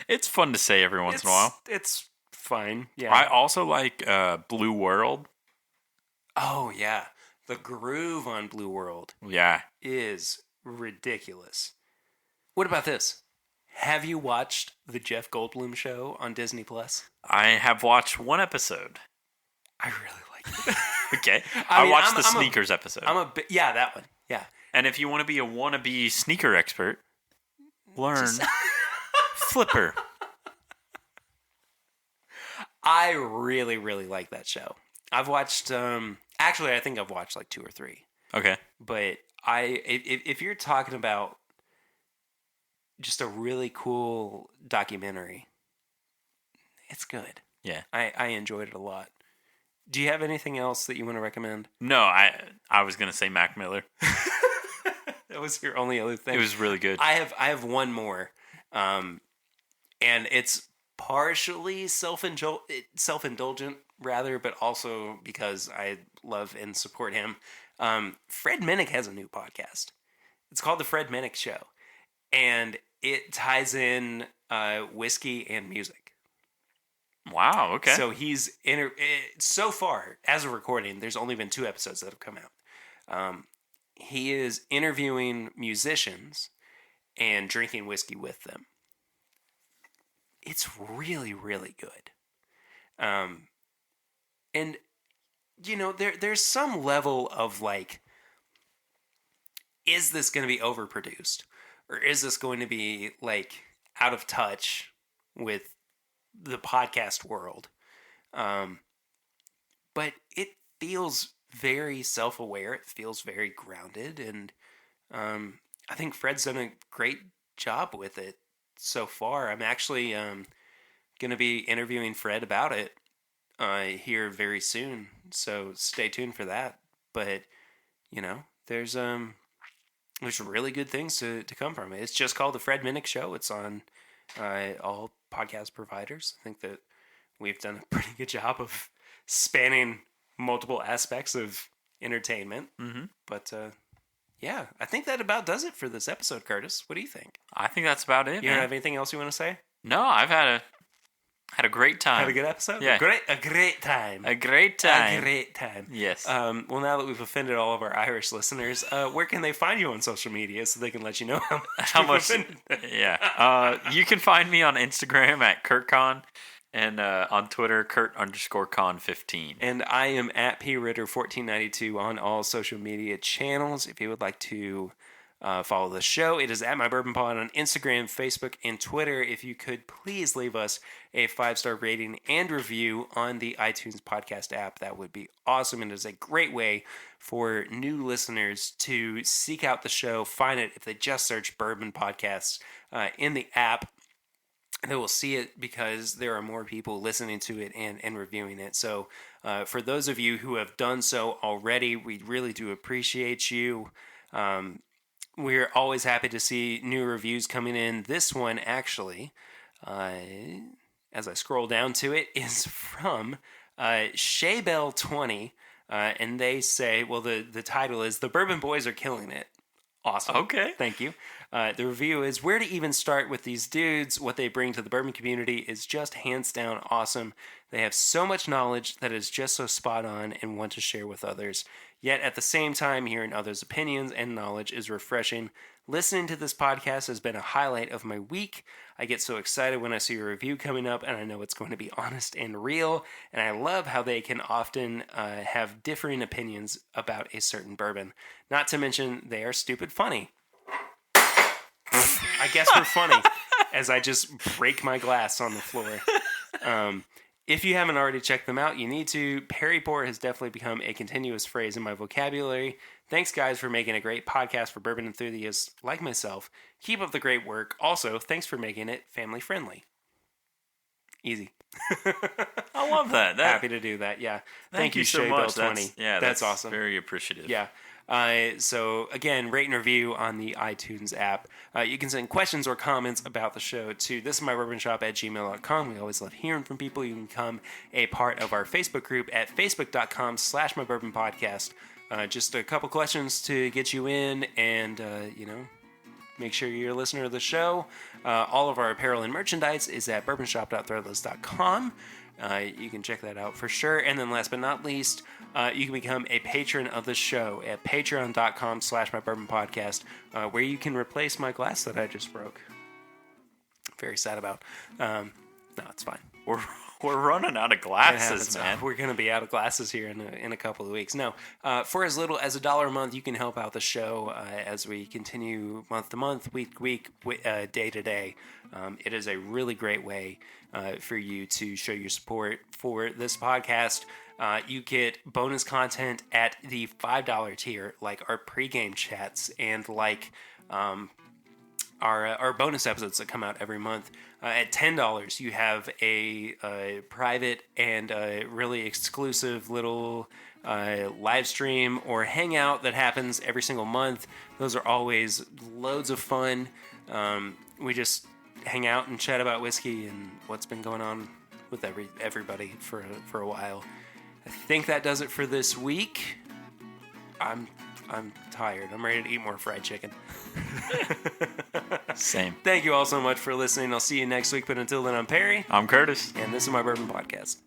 It's fun to say every once in a while. It's fine. Yeah. I also like Blue World. Oh yeah, the groove on Blue World Yeah. is ridiculous. What about this? Have you watched the Jeff Goldblum show on Disney Plus? I have watched one episode. I really like it. Okay. I I mean, watched I'm the a- sneakers episode. yeah, that one. Yeah. And if you want to be a wannabe sneaker expert, learn Flipper. I really, really like that show. I've watched, actually, I think I've watched like 2 or 3. Okay. But if you're talking about just a really cool documentary, it's good. Yeah. I enjoyed it a lot. Do you have anything else that you want to recommend? No, I was gonna say Mac Miller. That was your only other thing. It was really good. I have one more, and it's partially self-indulgent rather, but also because I love and support him. Fred Minnick has a new podcast. It's called The Fred Minnick Show, and it ties in whiskey and music. Wow. Okay. So he's so far as of recording, there's only been 2 episodes that have come out. He is interviewing musicians and drinking whiskey with them. It's really, really good. And you know, there's some level of like, is this going to be overproduced, or is this going to be like out of touch with the podcast world? But it feels very self-aware. It feels very grounded, and I think Fred's done a great job with it so far. I'm actually going to be interviewing Fred about it here very soon, so stay tuned for that. But there's really good things to come from it. It's just called The Fred Minnick Show. It's on all podcast providers. I think that we've done a pretty good job of spanning multiple aspects of entertainment. Mm-hmm. But yeah, I think that about does it for this episode, Curtis. What do you think? I think that's about it, You man. don't have anything else you want to say? No, I've had a great time. Had a good episode? Yeah. A great time. A great time. A great time. Yes. Well, now that we've offended all of our Irish listeners, where can they find you on social media so they can let you know how much we've offended them? Yeah. You can find me on Instagram at KurtCon and on Twitter, Kurt_Con15. And I am at pritter1492 on all social media channels. If you would like to follow the show, it is at My Bourbon Pod on Instagram, Facebook, and Twitter. If you could please leave us a 5-star rating and review on the iTunes podcast app, that would be awesome. And it is a great way for new listeners to seek out the show, find it if they just search Bourbon Podcasts in the app. They will see it because there are more people listening to it and reviewing it. So for those of you who have done so already, we really do appreciate you. We're always happy to see new reviews coming in. This one, actually, as I scroll down to it, is from Shaybell20. And they say, well, the title is The Bourbon Boys Are Killing It. Awesome. Okay. Thank you. The review is, where to even start with these dudes? What they bring to the bourbon community is just hands down awesome. They have so much knowledge that is just so spot on and want to share with others. Yet at the same time, hearing others' opinions and knowledge is refreshing. Listening to this podcast has been a highlight of my week. I get so excited when I see a review coming up, and I know it's going to be honest and real. And I love how they can often have differing opinions about a certain bourbon. Not to mention, they are stupid funny. I guess we're funny, as I just break my glass on the floor. If you haven't already checked them out, you need to. Perry Pour has definitely become a continuous phrase in my vocabulary. Thanks, guys, for making a great podcast for bourbon enthusiasts like myself. Keep up the great work. Also, thanks for making it family friendly. Easy. I love that. Happy to do that. Yeah. Thank you so much. Shaybell20. That's awesome. Very appreciative. Yeah. So again, rate and review on the iTunes app. You can send questions or comments about the show to thisismybourbonshop@gmail.com. We always love hearing from people. You can become a part of our Facebook group at facebook.com/mybourbonpodcast. Just a couple questions to get you in and, make sure you're a listener of the show. All of our apparel and merchandise is at bourbonshop.threadless.com. You can check that out for sure. And then last but not least, you can become a patron of the show at patreon.com/mybourbonpodcast, where you can replace my glass that I just broke. Very sad about. No, it's fine. We're running out of glasses, man. We're going to be out of glasses here in a couple of weeks. No, for as little as $1 a month, you can help out the show as we continue month to month, week to week, day to day. It is a really great way for you to show your support for this podcast. You get bonus content at the $5 tier, like our pregame chats and like our bonus episodes that come out every month. At $10, you have a private and really exclusive little live stream or hangout that happens every single month. Those are always loads of fun. We just hang out and chat about whiskey and what's been going on with everybody for a while. I think that does it for this week. I'm tired. I'm ready to eat more fried chicken. Same. Thank you all so much for listening. I'll see you next week. But until then, I'm Perry. I'm Curtis. And this is My Bourbon Podcast.